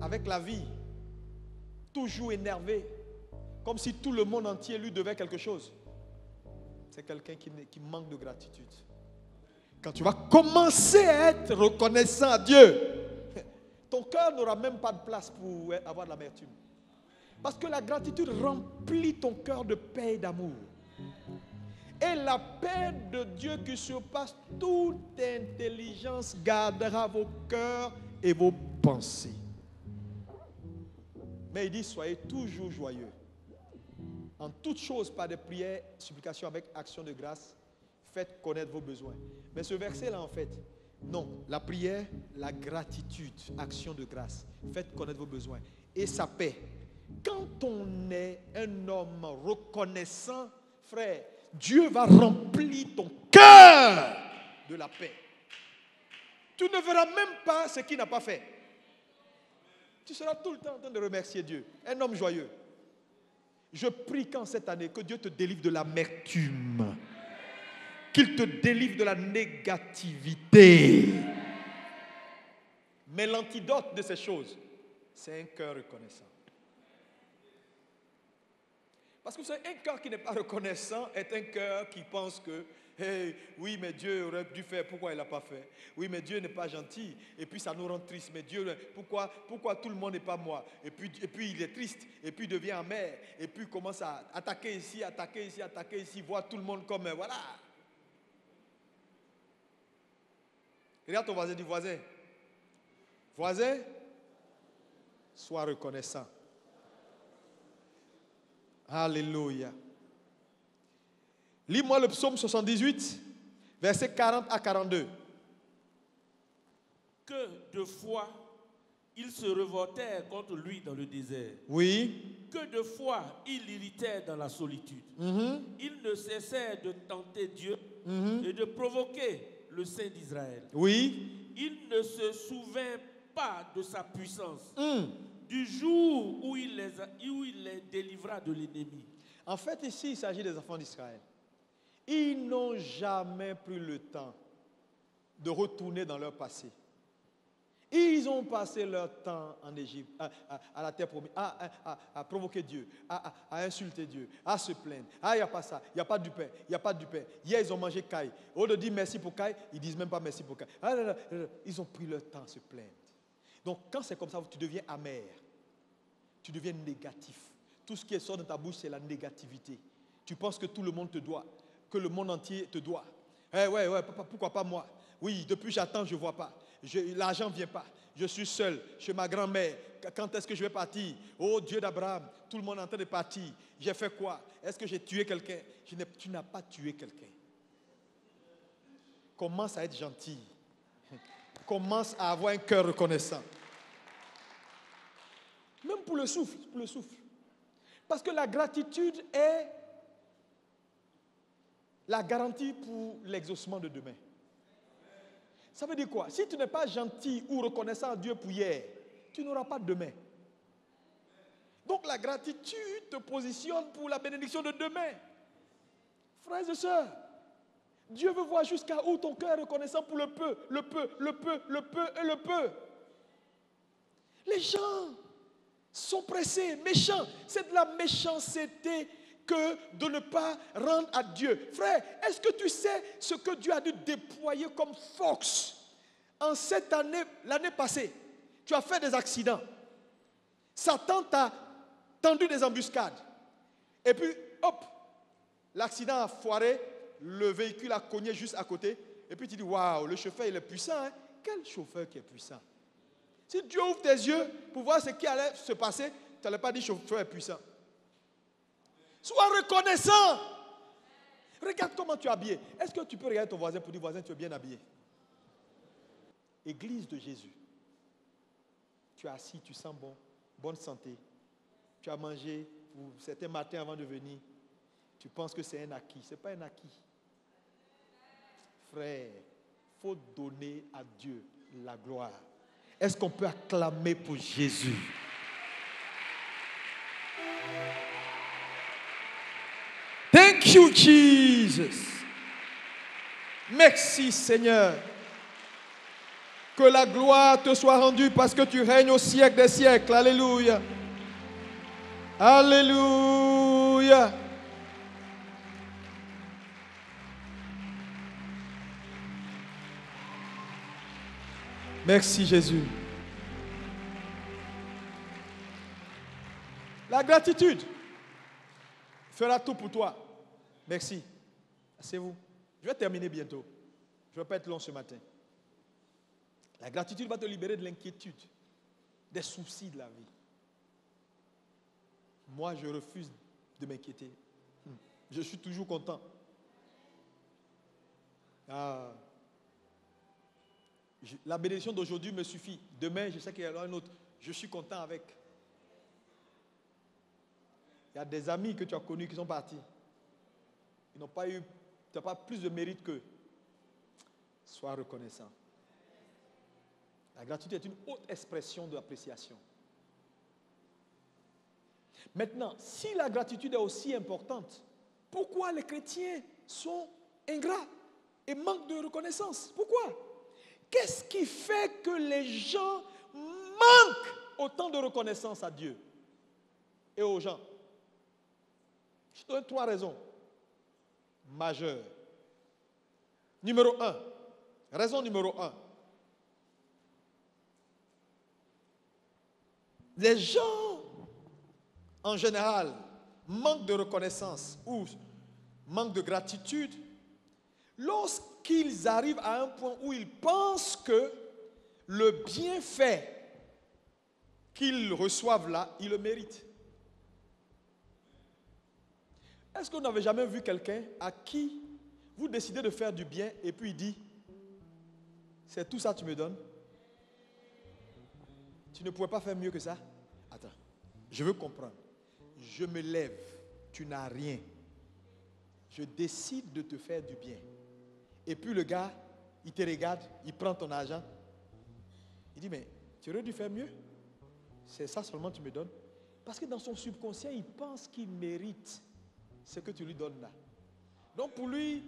avec la vie, toujours énervé, comme si tout le monde entier lui devait quelque chose, c'est quelqu'un qui manque de gratitude. Quand tu vas commencer à être reconnaissant à Dieu, ton cœur n'aura même pas de place pour avoir de l'amertume. Parce que la gratitude remplit ton cœur de paix et d'amour. Et la paix de Dieu qui surpasse toute intelligence gardera vos cœurs et vos pensées. Mais il dit, soyez toujours joyeux. En toutes choses, par des prières, supplications avec action de grâce, faites connaître vos besoins. Mais ce verset-là, en fait, non. La prière, la gratitude, action de grâce. Faites connaître vos besoins. Et sa paix. Quand on est un homme reconnaissant, frère, Dieu va remplir ton cœur de la paix. Tu ne verras même pas ce qu'il n'a pas fait. Tu seras tout le temps en train de remercier Dieu. Un homme joyeux. Je prie qu'en cette année, que Dieu te délivre de l'amertume. Qu'il te délivre de la négativité. Mais l'antidote de ces choses, c'est un cœur reconnaissant. Parce que vous savez, un cœur qui n'est pas reconnaissant est un cœur qui pense que hey, oui, mais Dieu aurait dû faire, pourquoi il n'a pas fait? Oui, mais Dieu n'est pas gentil. Et puis ça nous rend triste. Mais Dieu, pourquoi tout le monde n'est pas moi? Et puis il est triste. Et puis il devient amer. Et puis il commence à attaquer ici, voir tout le monde comme voilà. Regarde ton voisin, dis voisin. Voisin, sois reconnaissant. Alléluia. Lis-moi le psaume 78, versets 40 à 42. Que de fois ils se revoltèrent contre lui dans le désert. Oui. Que de fois ils l'irritèrent dans la solitude. Ils ne cessèrent de tenter Dieu et de provoquer le Saint d'Israël. Oui. Il ne se souvint pas de sa puissance. Du jour où il les délivra de l'ennemi. En fait, ici, il s'agit des enfants d'Israël. Ils n'ont jamais pris le temps de retourner dans leur passé. Ils ont passé leur temps en Égypte, à la terre promise, à provoquer Dieu, à insulter Dieu, à se plaindre. Ah, il n'y a pas ça, il n'y a pas du pain, il n'y a pas du pain. Hier, ils ont mangé caille. Au lieu de dire merci pour caille, ils ne disent même pas merci pour caille. Ils ont pris leur temps à se plaindre. Donc, quand c'est comme ça, tu deviens amer. Tu deviens négatif. Tout ce qui sort de ta bouche, c'est la négativité. Tu penses que tout le monde te doit, que le monde entier te doit. Ouais, papa, pourquoi pas moi? Oui, depuis j'attends, je ne vois pas. L'argent ne vient pas. Je suis seul chez ma grand-mère. Quand est-ce que je vais partir? Oh Dieu d'Abraham, tout le monde est en train de partir. J'ai fait quoi? Est-ce que j'ai tué quelqu'un? Tu n'as pas tué quelqu'un. Commence à être gentil. Commence à avoir un cœur reconnaissant. Même pour le souffle, Parce que la gratitude est la garantie pour l'exaucement de demain. Ça veut dire quoi? Si tu n'es pas gentil ou reconnaissant à Dieu pour hier, tu n'auras pas de demain. Donc la gratitude te positionne pour la bénédiction de demain. Frères et sœurs, Dieu veut voir jusqu'à où ton cœur est reconnaissant pour le peu. Les gens sont pressés, méchants. C'est de la méchanceté que de ne pas rendre à Dieu. Frère, est-ce que tu sais ce que Dieu a dû déployer comme force en cette année, l'année passée? Tu as fait des accidents. Satan t'a tendu des embuscades. Et puis, hop, l'accident a foiré, le véhicule a cogné juste à côté. Et puis tu dis, waouh, le chauffeur il est puissant. Hein? Quel chauffeur qui est puissant? Si Dieu ouvre tes yeux pour voir ce qui allait se passer, tu n'allais pas dire chauffeur est puissant. Sois reconnaissant. Regarde comment tu es habillé. Est-ce que tu peux regarder ton voisin pour dire, voisin, tu es bien habillé? Église de Jésus. Tu es assis, tu sens bon, bonne santé. Tu as mangé certains matins avant de venir. Tu penses que c'est un acquis. Ce n'est pas un acquis. Frère, il faut donner à Dieu la gloire. Est-ce qu'on peut acclamer pour Jésus? Thank you, Jesus. Merci, Seigneur. Que la gloire te soit rendue parce que tu règnes au siècle des siècles. Alléluia. Alléluia. Merci Jésus. La gratitude fera tout pour toi. Merci. Asseyez-vous. Je vais terminer bientôt. Je ne vais pas être long ce matin. La gratitude va te libérer de l'inquiétude, des soucis de la vie. Moi, je refuse de m'inquiéter. Je suis toujours content. La bénédiction d'aujourd'hui me suffit. Demain, je sais qu'il y en aura une autre. Je suis content avec. Il y a des amis que tu as connus qui sont partis. Ils n'ont pas eu, tu n'as pas plus de mérite qu'eux. Sois reconnaissant. La gratitude est une haute expression de l'appréciation. Maintenant, si la gratitude est aussi importante, pourquoi les chrétiens sont ingrats et manquent de reconnaissance? Pourquoi? Qu'est-ce qui fait que les gens manquent autant de reconnaissance à Dieu et aux gens? Je te donne 3 raisons majeures. Numéro 1. Raison numéro 1. Les gens, en général, manquent de reconnaissance ou manquent de gratitude lorsqu'ils arrivent à un point où ils pensent que le bienfait qu'ils reçoivent là, ils le méritent. Est-ce que vous n'avez jamais vu quelqu'un à qui vous décidez de faire du bien et puis il dit, c'est tout ça que tu me donnes? Tu ne pouvais pas faire mieux que ça? Attends, je veux comprendre. Je me lève, tu n'as rien. Je décide de te faire du bien. Et puis le gars, il te regarde, il prend ton argent. Il dit, mais tu aurais dû faire mieux? C'est ça seulement que tu me donnes? Parce que dans son subconscient, il pense qu'il mérite ce que tu lui donnes là. Donc pour lui,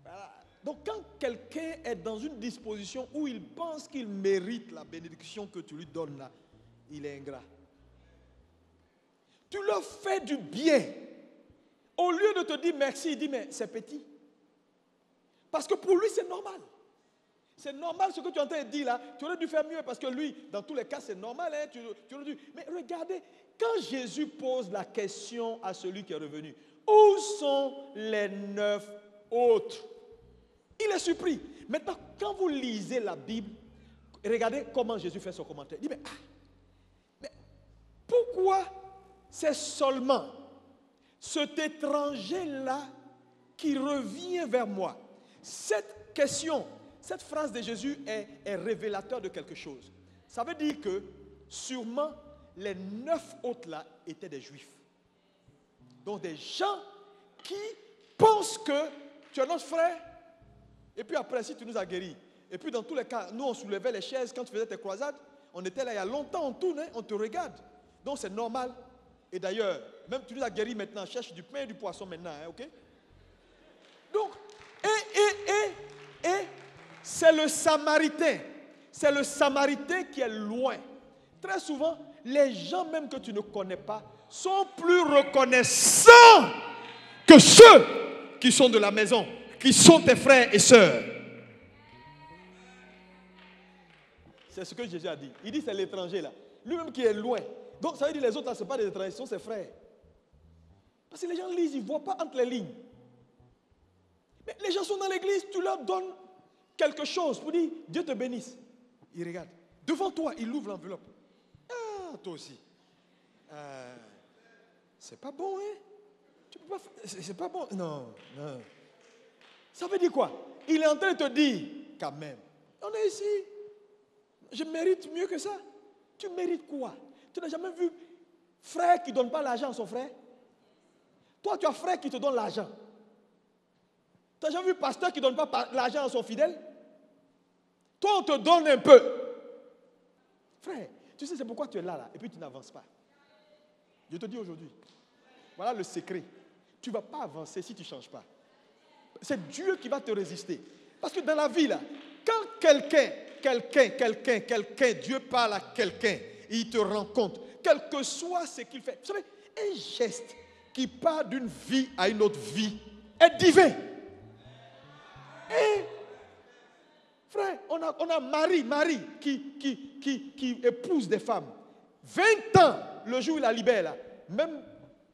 voilà. Donc quand quelqu'un est dans une disposition où il pense qu'il mérite la bénédiction que tu lui donnes là, il est ingrat. Tu leur fais du bien. Au lieu de te dire merci, il dit mais c'est petit. Parce que pour lui c'est normal. C'est normal ce que tu es en train de dire là. Tu aurais dû faire mieux parce que lui, dans tous les cas c'est normal. Hein, tu aurais dû. Mais regardez, quand Jésus pose la question à celui qui est revenu, où sont les 9 autres? Il est surpris. Maintenant, quand vous lisez la Bible, regardez comment Jésus fait son commentaire. Il dit, mais pourquoi c'est seulement cet étranger-là qui revient vers moi? Cette question, cette phrase de Jésus est révélateur de quelque chose. Ça veut dire que sûrement les 9 autres-là étaient des Juifs. Donc des gens qui pensent que tu es notre frère. Et puis après, si tu nous as guéris. Et puis dans tous les cas, nous on soulevait les chaises quand tu faisais tes croisades. On était là il y a longtemps, on tourne, on te regarde. Donc c'est normal. Et d'ailleurs, même tu nous as guéris maintenant, cherche du pain et du poisson maintenant, hein, ok? Donc, et c'est le Samaritain. C'est le Samaritain qui est loin. Très souvent, les gens même que tu ne connais pas sont plus reconnaissants que ceux qui sont de la maison, qui sont tes frères et sœurs. C'est ce que Jésus a dit. Il dit c'est l'étranger là. Lui-même qui est loin. Donc ça veut dire les autres là, ce n'est pas des étrangers, ce sont ses frères. Parce que les gens lisent, ils ne voient pas entre les lignes. Mais les gens sont dans l'église, tu leur donnes quelque chose pour dire Dieu te bénisse. Ils regardent. Devant toi, il ouvre l'enveloppe. Ah, toi aussi. C'est pas bon, hein? Tu peux pas faire. C'est pas bon. Non. Ça veut dire quoi? Il est en train de te dire, quand même, on est ici. Je mérite mieux que ça. Tu mérites quoi? Tu n'as jamais vu frère qui ne donne pas l'argent à son frère? Toi, tu as frère qui te donne l'argent. Tu n'as jamais vu pasteur qui ne donne pas l'argent à son fidèle? Toi, on te donne un peu. Frère, tu sais, c'est pourquoi tu es là, et puis tu n'avances pas. Je te dis aujourd'hui, voilà le secret. Tu ne vas pas avancer si tu ne changes pas. C'est Dieu qui va te résister. Parce que dans la vie, là, quand quelqu'un, Dieu parle à quelqu'un, il te rencontre. quel que soit ce qu'il fait. Vous savez, un geste qui part d'une vie à une autre vie est divin. Et, frère, on a Marie qui épouse des femmes. 20 ans, le jour où il la libère, là, même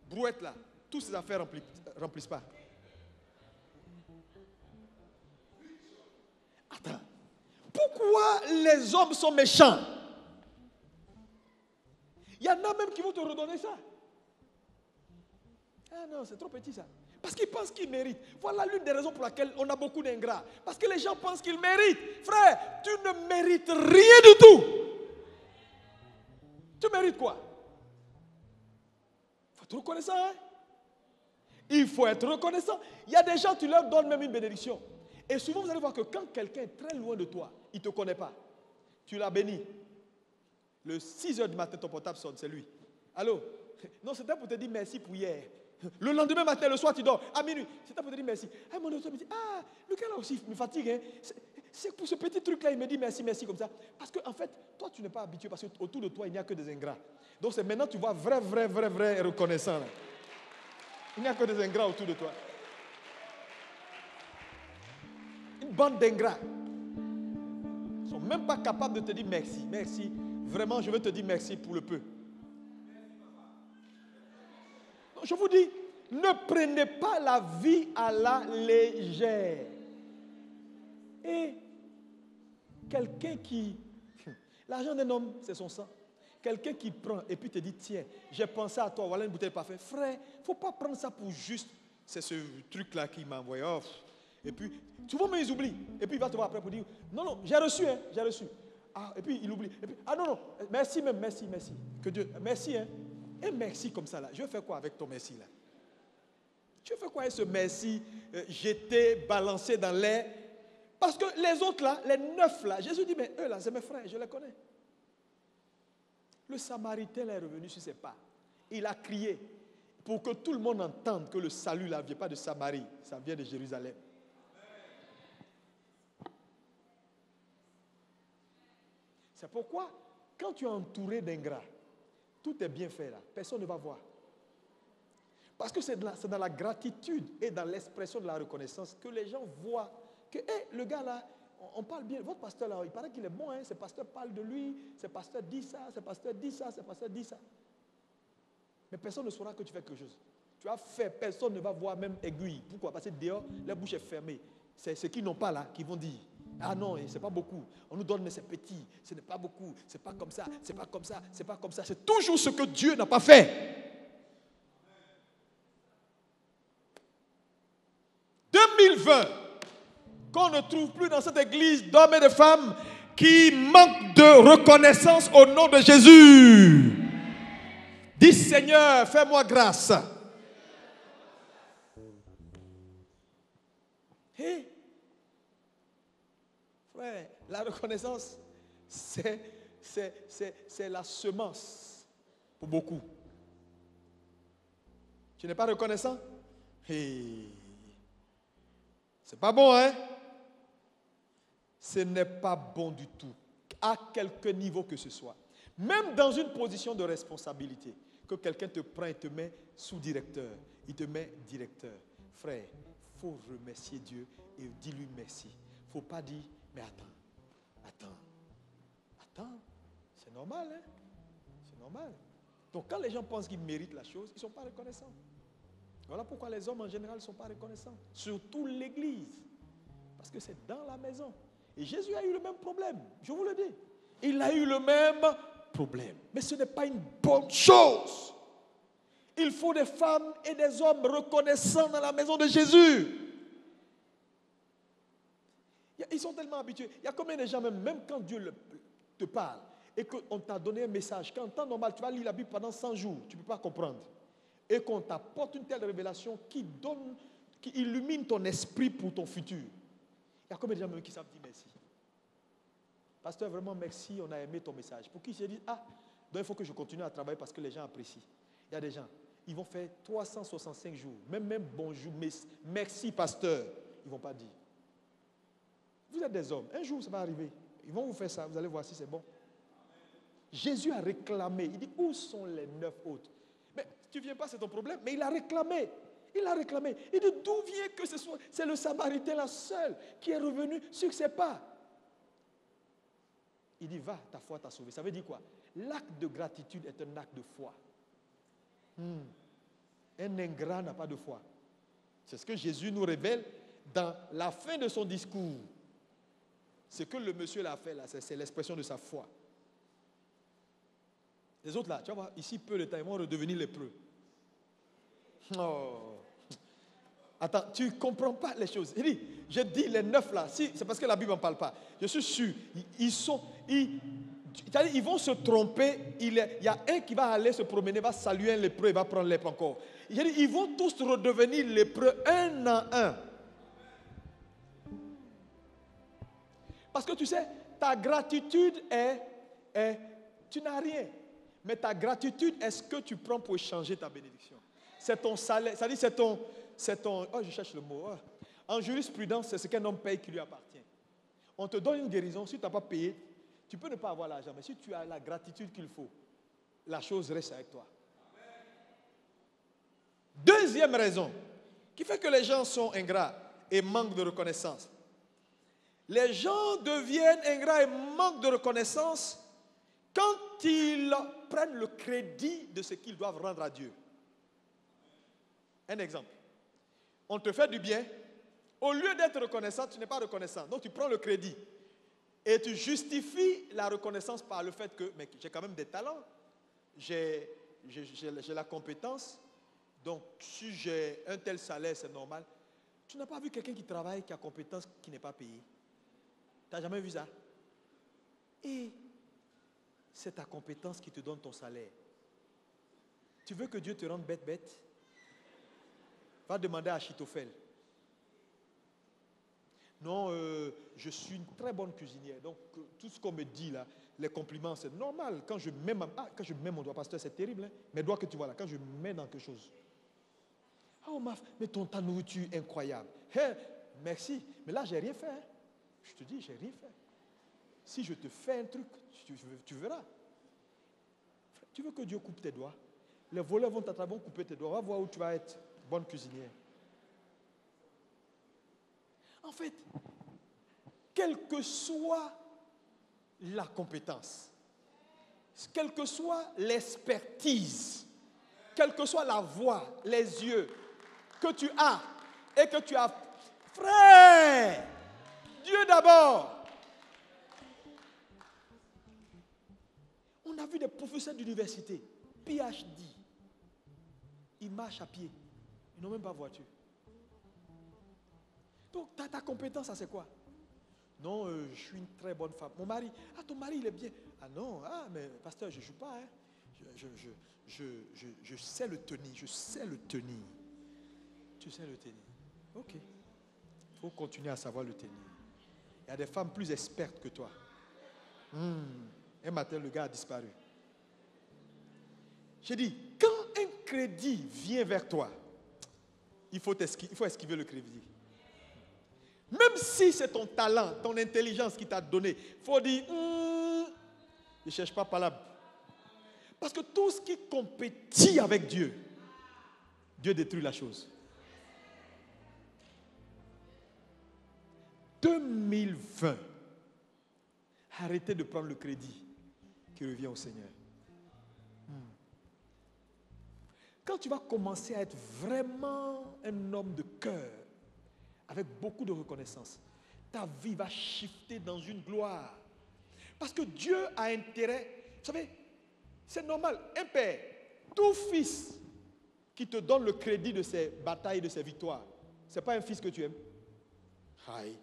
brouette là, toutes ces affaires remplissent pas. Attends, pourquoi les hommes sont méchants? Il y en a même qui vont te redonner ça. Ah non, c'est trop petit ça. Parce qu'ils pensent qu'ils méritent. Voilà l'une des raisons pour laquelle on a beaucoup d'ingrats. Parce que les gens pensent qu'ils méritent. Frère, tu ne mérites rien du tout. Tu mérites quoi? Il faut être reconnaissant. Hein? Il faut être reconnaissant. Il y a des gens, tu leur donnes même une bénédiction. Et souvent, vous allez voir que quand quelqu'un est très loin de toi, il ne te connaît pas. Tu l'as béni. Le 6h du matin, ton portable sonne, c'est lui. Allô? Non, c'était pour te dire merci pour hier. Le lendemain matin, le soir, tu dors. À minuit, c'était pour te dire merci. Ah, mon autre me dit, ah, le gars là aussi me fatigue. Hein. C'est pour ce petit truc-là, il me dit merci, merci comme ça. Parce qu'en fait, toi, tu n'es pas habitué parce qu'autour de toi, il n'y a que des ingrats. Donc, c'est maintenant tu vois vrai reconnaissant. Là. Il n'y a que des ingrats autour de toi. Une bande d'ingrats. Ils ne sont même pas capables de te dire merci. Merci. Vraiment, je veux te dire merci pour le peu. Donc, je vous dis, ne prenez pas la vie à la légère. Et quelqu'un qui... L'argent d'un homme, c'est son sang. Quelqu'un qui prend et puis te dit, tiens, j'ai pensé à toi, voilà une bouteille de parfum. Frère, il ne faut pas prendre ça pour juste, c'est ce truc-là qui m'a envoyé. Oh. Et puis, souvent, mais ils oublient. Et puis, il va te voir après pour dire, non, j'ai reçu, hein, j'ai reçu. Ah, et puis, il oublie. Et puis, ah non, merci même, merci. Que Dieu, merci, hein. Et merci comme ça, là. Je vais faire quoi avec ton merci, là? Tu veux faire quoi avec ce merci jeté, balancé dans l'air? Parce que les autres, là, les 9, là, Jésus dit, mais eux, là, c'est mes frères, je les connais. Le Samaritain là, est revenu sur ses pas. Il a crié pour que tout le monde entende que le salut là ne vient pas de Samarie, ça vient de Jérusalem. C'est pourquoi, quand tu es entouré d'ingrats, tout est bien fait là, personne ne va voir. Parce que c'est dans la gratitude et dans l'expression de la reconnaissance que les gens voient que le gars là, on parle bien, votre pasteur là, il paraît qu'il est bon, hein, ce pasteur parle de lui, ce pasteur dit ça, ce pasteur dit ça, ce pasteur dit ça. Mais personne ne saura que tu fais quelque chose. Tu as fait, personne ne va voir même aiguille. Pourquoi? Parce que dehors, la bouche est fermée. C'est ceux qui n'ont pas là qui vont dire, ah non, c'est pas beaucoup. On nous donne, mais c'est petit. Ce n'est pas beaucoup. C'est pas comme ça. C'est pas comme ça. C'est pas comme ça. C'est toujours ce que Dieu n'a pas fait. 2020, qu'on ne trouve plus dans cette église d'hommes et de femmes qui manquent de reconnaissance au nom de Jésus. Dis Seigneur, fais-moi grâce. Hey. Frère, la reconnaissance, c'est la semence pour beaucoup. Tu n'es pas reconnaissant? Hey. C'est pas bon, hein? Ce n'est pas bon du tout, à quelque niveau que ce soit. Même dans une position de responsabilité, que quelqu'un te prend et te met sous-directeur, il te met directeur. Frère, il faut remercier Dieu et dis-lui merci. Il ne faut pas dire, mais attends, c'est normal, hein? C'est normal. Donc quand les gens pensent qu'ils méritent la chose, ils ne sont pas reconnaissants. Voilà pourquoi les hommes en général ne sont pas reconnaissants. Surtout l'Église. Parce que c'est dans la maison. Et Jésus a eu le même problème. Je vous le dis. Il a eu le même problème. Mais ce n'est pas une bonne chose. Il faut des femmes et des hommes reconnaissants dans la maison de Jésus. Ils sont tellement habitués. Il y a combien de gens, même quand Dieu te parle et qu'on t'a donné un message, qu'en temps normal, tu vas lire la Bible pendant 100 jours, tu ne peux pas comprendre. Et qu'on t'apporte une telle révélation qui illumine ton esprit pour ton futur. Il y a combien de gens même qui savent dire merci? Pasteur, vraiment merci, on a aimé ton message. Pour qui se dit, donc il faut que je continue à travailler parce que les gens apprécient. Il y a des gens, ils vont faire 365 jours, même bonjour, merci pasteur, ils ne vont pas dire. Vous êtes des hommes, un jour ça va arriver. Ils vont vous faire ça, vous allez voir si c'est bon. Jésus a réclamé. Il dit, où sont les 9 autres? Mais tu ne viens pas, c'est ton problème. Mais il a réclamé. Il a réclamé. Il dit, d'où vient que ce soit? C'est le Samaritain, la seule, qui est revenu sur ses pas. Il dit, va, ta foi t'a sauvé. Ça veut dire quoi? L'acte de gratitude est un acte de foi. Un ingrat n'a pas de foi. C'est ce que Jésus nous révèle dans la fin de son discours. Ce que le monsieur l'a fait là, c'est l'expression de sa foi. Les autres là, tu vas voir, ici peu de temps, ils vont redevenir lépreux. Oh. Attends, tu ne comprends pas les choses. Il dit, je dis les 9 là, si, c'est parce que la Bible n'en parle pas. Je suis sûr, ils vont se tromper. Il y a un qui va aller se promener, va saluer un lépreux et va prendre lèpre encore. Il dit, ils vont tous redevenir lépreux un à un. Parce que tu sais, ta gratitude est tu n'as rien. Mais ta gratitude est ce que tu prends pour échanger ta bénédiction. C'est ton salaire, c'est-à-dire c'est ton, oh je cherche le mot. Oh. En jurisprudence, c'est ce qu'un homme paye qui lui appartient. On te donne une guérison, si tu n'as pas payé, tu peux ne pas avoir l'argent, mais si tu as la gratitude qu'il faut, la chose reste avec toi. Deuxième raison qui fait que les gens sont ingrats et manquent de reconnaissance. Les gens deviennent ingrats et manquent de reconnaissance quand ils prennent le crédit de ce qu'ils doivent rendre à Dieu. Un exemple. On te fait du bien. Au lieu d'être reconnaissant, tu n'es pas reconnaissant. Donc tu prends le crédit. Et tu justifies la reconnaissance par le fait que j'ai quand même des talents. J'ai la compétence. Donc si j'ai un tel salaire, c'est normal. Tu n'as pas vu quelqu'un qui travaille, qui a compétence, qui n'est pas payé? Tu n'as jamais vu ça? Et c'est ta compétence qui te donne ton salaire. Tu veux que Dieu te rende bête? Va demander à Achitophel. Non, je suis une très bonne cuisinière. Donc, tout ce qu'on me dit là, les compliments, c'est normal. Quand je mets mon doigt, pasteur, c'est terrible. Hein? Mes doigts que tu vois là, quand je mets dans quelque chose. Oh, mais ta nourriture est incroyable. Hey, merci. Mais là, je n'ai rien fait. Hein? Je te dis, je n'ai rien fait. Si je te fais un truc, tu verras. Tu veux que Dieu coupe tes doigts? Les voleurs vont t'attraper, vont couper tes doigts. On va voir où tu vas être bonne cuisinière. En fait, quelle que soit la compétence, quelle que soit l'expertise, quelle que soit la voix, les yeux que tu as et que tu as, frère, Dieu d'abord. On a vu des professeurs d'université, PhD, ils marchent à pied, ils n'ont même pas de voiture. Donc, ta compétence, ça c'est quoi? Non, je suis une très bonne femme. Mon mari, ton mari il est bien. Ah non, mais pasteur, je ne joue pas. Hein. Je sais le tenir, Tu sais le tenir. Ok. Il faut continuer à savoir le tenir. Il y a des femmes plus expertes que toi. Un matin, le gars a disparu. J'ai dit, quand un crédit vient vers toi, il faut esquiver le crédit. Même si c'est ton talent, ton intelligence qui t'a donné, il faut dire, ne cherche pas palable. Parce que tout ce qui compétit avec Dieu, Dieu détruit la chose. 2020, arrêtez de prendre le crédit qui revient au Seigneur. Quand tu vas commencer à être vraiment un homme de cœur, avec beaucoup de reconnaissance, ta vie va shifter dans une gloire. Parce que Dieu a intérêt, vous savez, c'est normal, un père, tout fils qui te donne le crédit de ses batailles, de ses victoires, ce n'est pas un fils que tu aimes. Aïe.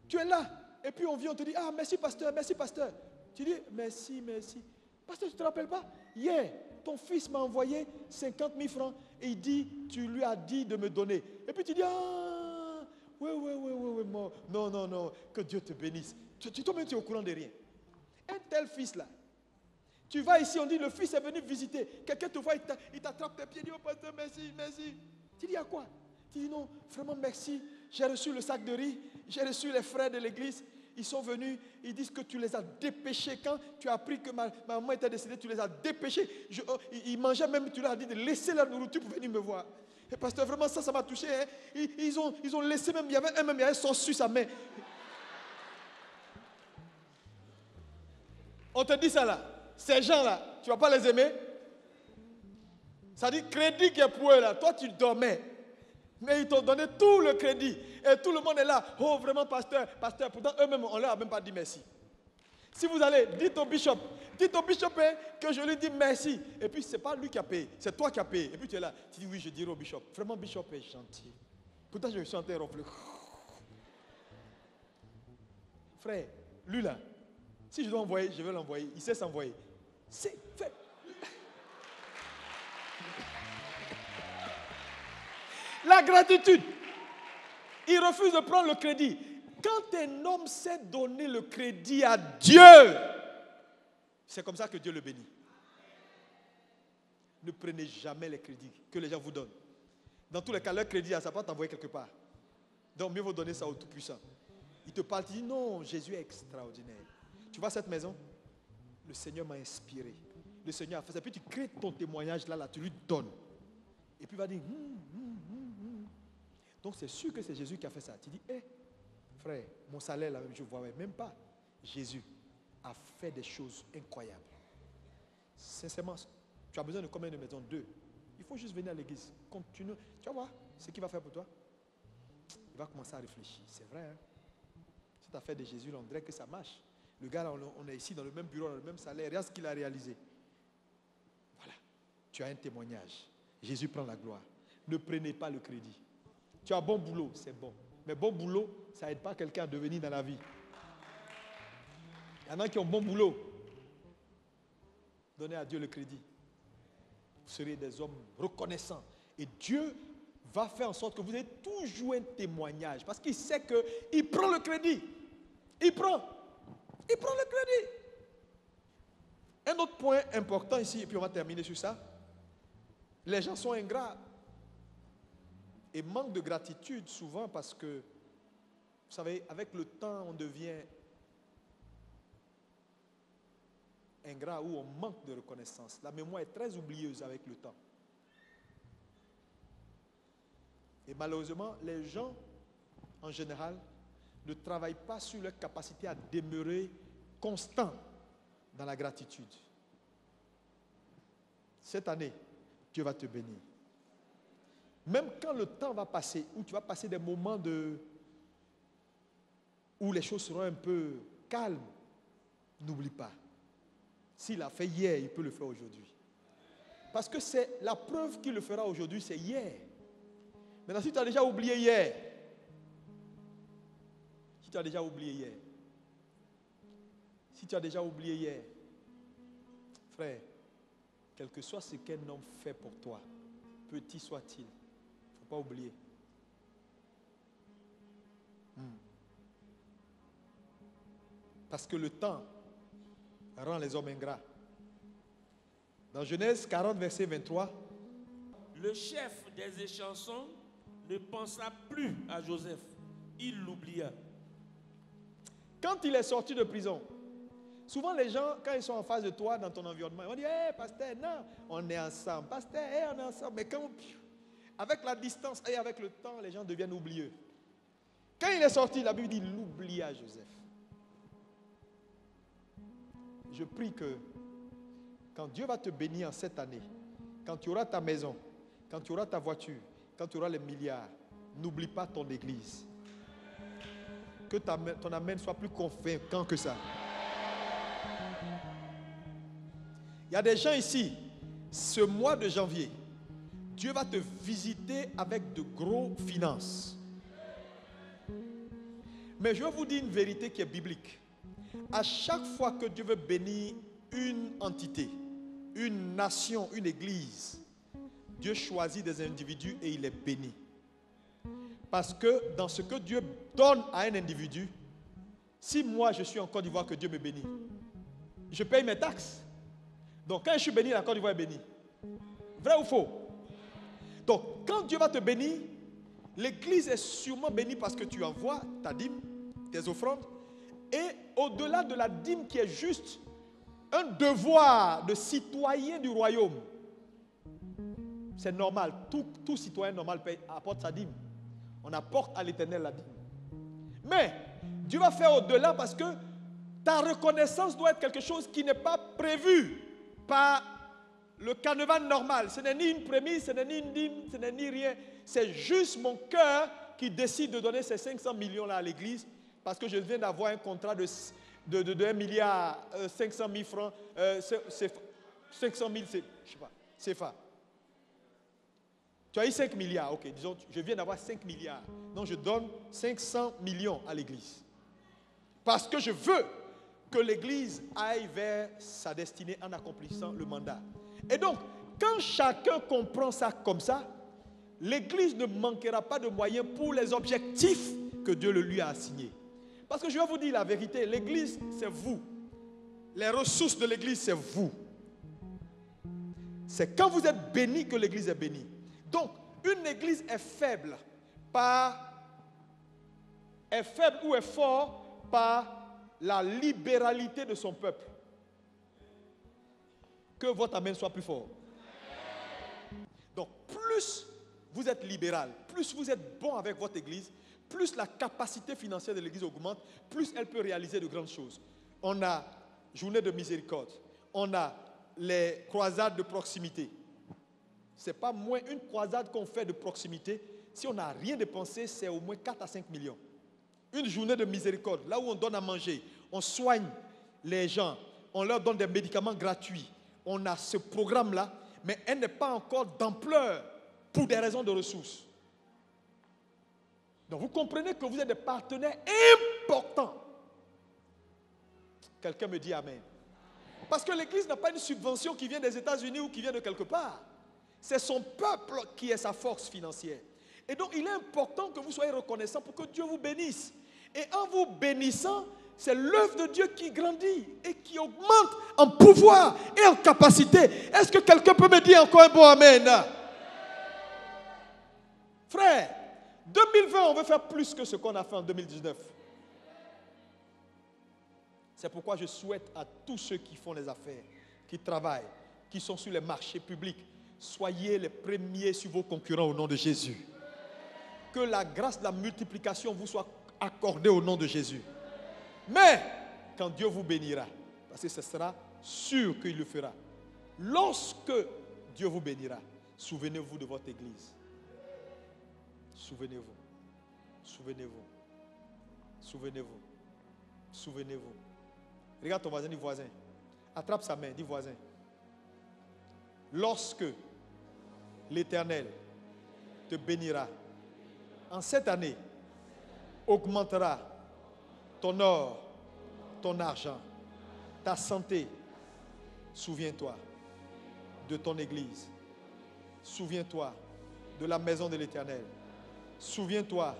Tu es là, et puis on vient, on te dit, merci pasteur, merci pasteur. Tu dis, merci. Pasteur, tu ne te rappelles pas? Hier, ton fils m'a envoyé 50 000 francs et il dit, tu lui as dit de me donner. Et puis tu dis, oui, non, que Dieu te bénisse. Toi-même, tu es au courant de rien. Un tel fils-là, tu vas ici, on dit, le fils est venu visiter. Quelqu'un te voit, il t'attrape tes pieds, il dit, oh pasteur, merci. Tu dis, à quoi? Tu dis, non, vraiment merci, j'ai reçu le sac de riz, j'ai reçu les frères de l'église. Ils sont venus, ils disent que tu les as dépêchés. Quand tu as appris que ma maman était décédée, tu les as dépêchés. Ils mangeaient même, tu leur as dit de laisser la nourriture pour venir me voir. Et pasteur, vraiment ça m'a touché. Hein. Ils ont laissé même, il y avait un sort sur sa main. On te dit ça là, ces gens-là, tu ne vas pas les aimer? Ça dit crédit qui est pour eux là, toi tu dormais. Mais ils t'ont donné tout le crédit. Et tout le monde est là. Oh, vraiment, pasteur. Pourtant, eux-mêmes, on ne leur a même pas dit merci. Si vous allez, dites au bishop que je lui dis merci. Et puis, ce n'est pas lui qui a payé, c'est toi qui as payé. Et puis, tu es là. Tu dis oui, je dirai au bishop. Vraiment, bishop est gentil. Pourtant, je suis en train de ronfler. Frère, lui là, si je dois envoyer, je vais l'envoyer. Il sait s'envoyer. C'est fait. La gratitude. Il refuse de prendre le crédit. Quand un homme sait donner le crédit à Dieu, c'est comme ça que Dieu le bénit. Ne prenez jamais les crédits que les gens vous donnent. Dans tous les cas, leur crédit, ça ne va pas t'envoyer quelque part. Donc, mieux vaut donner ça au Tout-Puissant. Il te parle, tu dis non, Jésus est extraordinaire. Tu vois cette maison? Le Seigneur m'a inspiré. Le Seigneur a fait ça. Puis tu crées ton témoignage là, tu lui donnes. Et puis il va dire, Donc c'est sûr que c'est Jésus qui a fait ça. Tu dis, frère, mon salaire là, je ne vois même pas. Jésus a fait des choses incroyables. Sincèrement, tu as besoin de combien de maisons? 2. Il faut juste venir à l'église. Continue. Tu vas voir ce qu'il va faire pour toi. Il va commencer à réfléchir. C'est vrai. Hein? Cette affaire de Jésus, on dirait que ça marche. Le gars, là, on est ici dans le même bureau, dans le même salaire. Regarde ce qu'il a réalisé. Voilà. Tu as un témoignage. Jésus prend la gloire. Ne prenez pas le crédit. Tu as bon boulot, c'est bon. Mais bon boulot, ça n'aide pas quelqu'un à devenir dans la vie. Il y en a qui ont bon boulot. Donnez à Dieu le crédit. Vous serez des hommes reconnaissants. Et Dieu va faire en sorte que vous ayez toujours un témoignage. Parce qu'il sait qu'il prend le crédit. Il prend le crédit. Un autre point important ici, et puis on va terminer sur ça. Les gens sont ingrats. Et manquent de gratitude souvent parce que, vous savez, avec le temps, on devient ingrat ou on manque de reconnaissance. La mémoire est très oublieuse avec le temps. Et malheureusement, les gens, en général, ne travaillent pas sur leur capacité à demeurer constant dans la gratitude. Cette année, Dieu va te bénir. Même quand le temps va passer, où tu vas passer des moments où les choses seront un peu calmes, n'oublie pas. S'il a fait hier, il peut le faire aujourd'hui. Parce que c'est la preuve qu'il le fera aujourd'hui, c'est hier. Maintenant, si tu as déjà oublié hier, si tu as déjà oublié hier, frère, quel que soit ce qu'un homme fait pour toi, petit soit-il, il ne faut pas oublier. Parce que le temps rend les hommes ingrats. Dans Genèse 40, verset 23, le chef des échansons ne pensa plus à Joseph. Il l'oublia. Quand il est sorti de prison, souvent les gens, quand ils sont en face de toi dans ton environnement, ils vont dire, pasteur, non, on est ensemble. Pasteur, on est ensemble. Mais quand, avec la distance et avec le temps, les gens deviennent oublieux. Quand il est sorti, la Bible dit, il oublia Joseph. Je prie que quand Dieu va te bénir en cette année, quand tu auras ta maison, quand tu auras ta voiture, quand tu auras les milliards, n'oublie pas ton église. Que ton amen soit plus convaincant que ça. Il y a des gens ici, ce mois de janvier, Dieu va te visiter avec de gros finances. Mais je vais vous dire une vérité qui est biblique. À chaque fois que Dieu veut bénir une entité, une nation, une église, Dieu choisit des individus et il les bénit. Parce que dans ce que Dieu donne à un individu, si moi je suis en Côte d'Ivoire que Dieu me bénit, je paye mes taxes. Donc quand je suis béni, la Côte d'Ivoire est bénie. Vrai ou faux? Donc quand Dieu va te bénir, l'église est sûrement bénie parce que tu envoies ta dîme, tes offrandes, au-delà de la dîme qui est juste un devoir de citoyen du royaume. C'est normal, tout citoyen normal apporte sa dîme. On apporte à l'Éternel la dîme. Mais Dieu va faire au-delà parce que ta reconnaissance doit être quelque chose qui n'est pas prévu par le carnaval normal. Ce n'est ni une prémisse, ce n'est ni une dîme, ce n'est ni rien. C'est juste mon cœur qui décide de donner ces 500 millions-là à l'église parce que je viens d'avoir un contrat de 1 milliard 500 000 francs. 500 000, je ne sais pas, CFA. Tu as eu 5 milliards, ok, disons, je viens d'avoir 5 milliards. Donc je donne 500 millions à l'église. Parce que je veux que l'église aille vers sa destinée en accomplissant le mandat. Et donc, quand chacun comprend ça comme ça, l'église ne manquera pas de moyens pour les objectifs que Dieu lui a assignés. Parce que je vais vous dire la vérité, l'église, c'est vous. Les ressources de l'église, c'est vous. C'est quand vous êtes béni que l'église est bénie. Donc, une église est faible ou est fort par la libéralité de son peuple. Que votre amen soit plus fort. Donc, plus vous êtes libéral, plus vous êtes bon avec votre église, plus la capacité financière de l'église augmente, plus elle peut réaliser de grandes choses. On a journée de miséricorde, on a les croisades de proximité. Ce n'est pas moins une croisade qu'on fait de proximité. Si on n'a rien dépensé, c'est au moins 4 à 5 millions. Une journée de miséricorde, là où on donne à manger, on soigne les gens, on leur donne des médicaments gratuits. On a ce programme-là, mais elle n'est pas encore d'ampleur pour des raisons de ressources. Donc vous comprenez que vous êtes des partenaires importants. Quelqu'un me dit amen. Parce que l'église n'a pas une subvention qui vient des États-Unis ou qui vient de quelque part. C'est son peuple qui est sa force financière. Et donc, il est important que vous soyez reconnaissants pour que Dieu vous bénisse. Et en vous bénissant, c'est l'œuvre de Dieu qui grandit et qui augmente en pouvoir et en capacité. Est-ce que quelqu'un peut me dire encore un bon amen? Frère, 2020, on veut faire plus que ce qu'on a fait en 2019. C'est pourquoi je souhaite à tous ceux qui font les affaires, qui travaillent, qui sont sur les marchés publics, soyez les premiers sur vos concurrents au nom de Jésus. Que la grâce de la multiplication vous soit accordée au nom de Jésus. Mais, quand Dieu vous bénira, parce que ce sera sûr qu'il le fera, lorsque Dieu vous bénira, souvenez-vous de votre église. Souvenez-vous. Souvenez-vous. Souvenez-vous. Souvenez-vous. Regarde ton voisin, dis voisin. Attrape sa main, dis voisin. Lorsque l'Éternel te bénira, en cette année, augmentera ton or, ton argent, ta santé. Souviens-toi de ton église. Souviens-toi de la maison de l'Éternel. Souviens-toi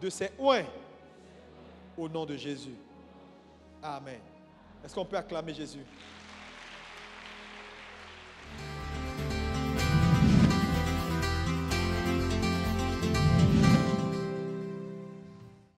de ces oins au nom de Jésus. Amen. Est-ce qu'on peut acclamer Jésus?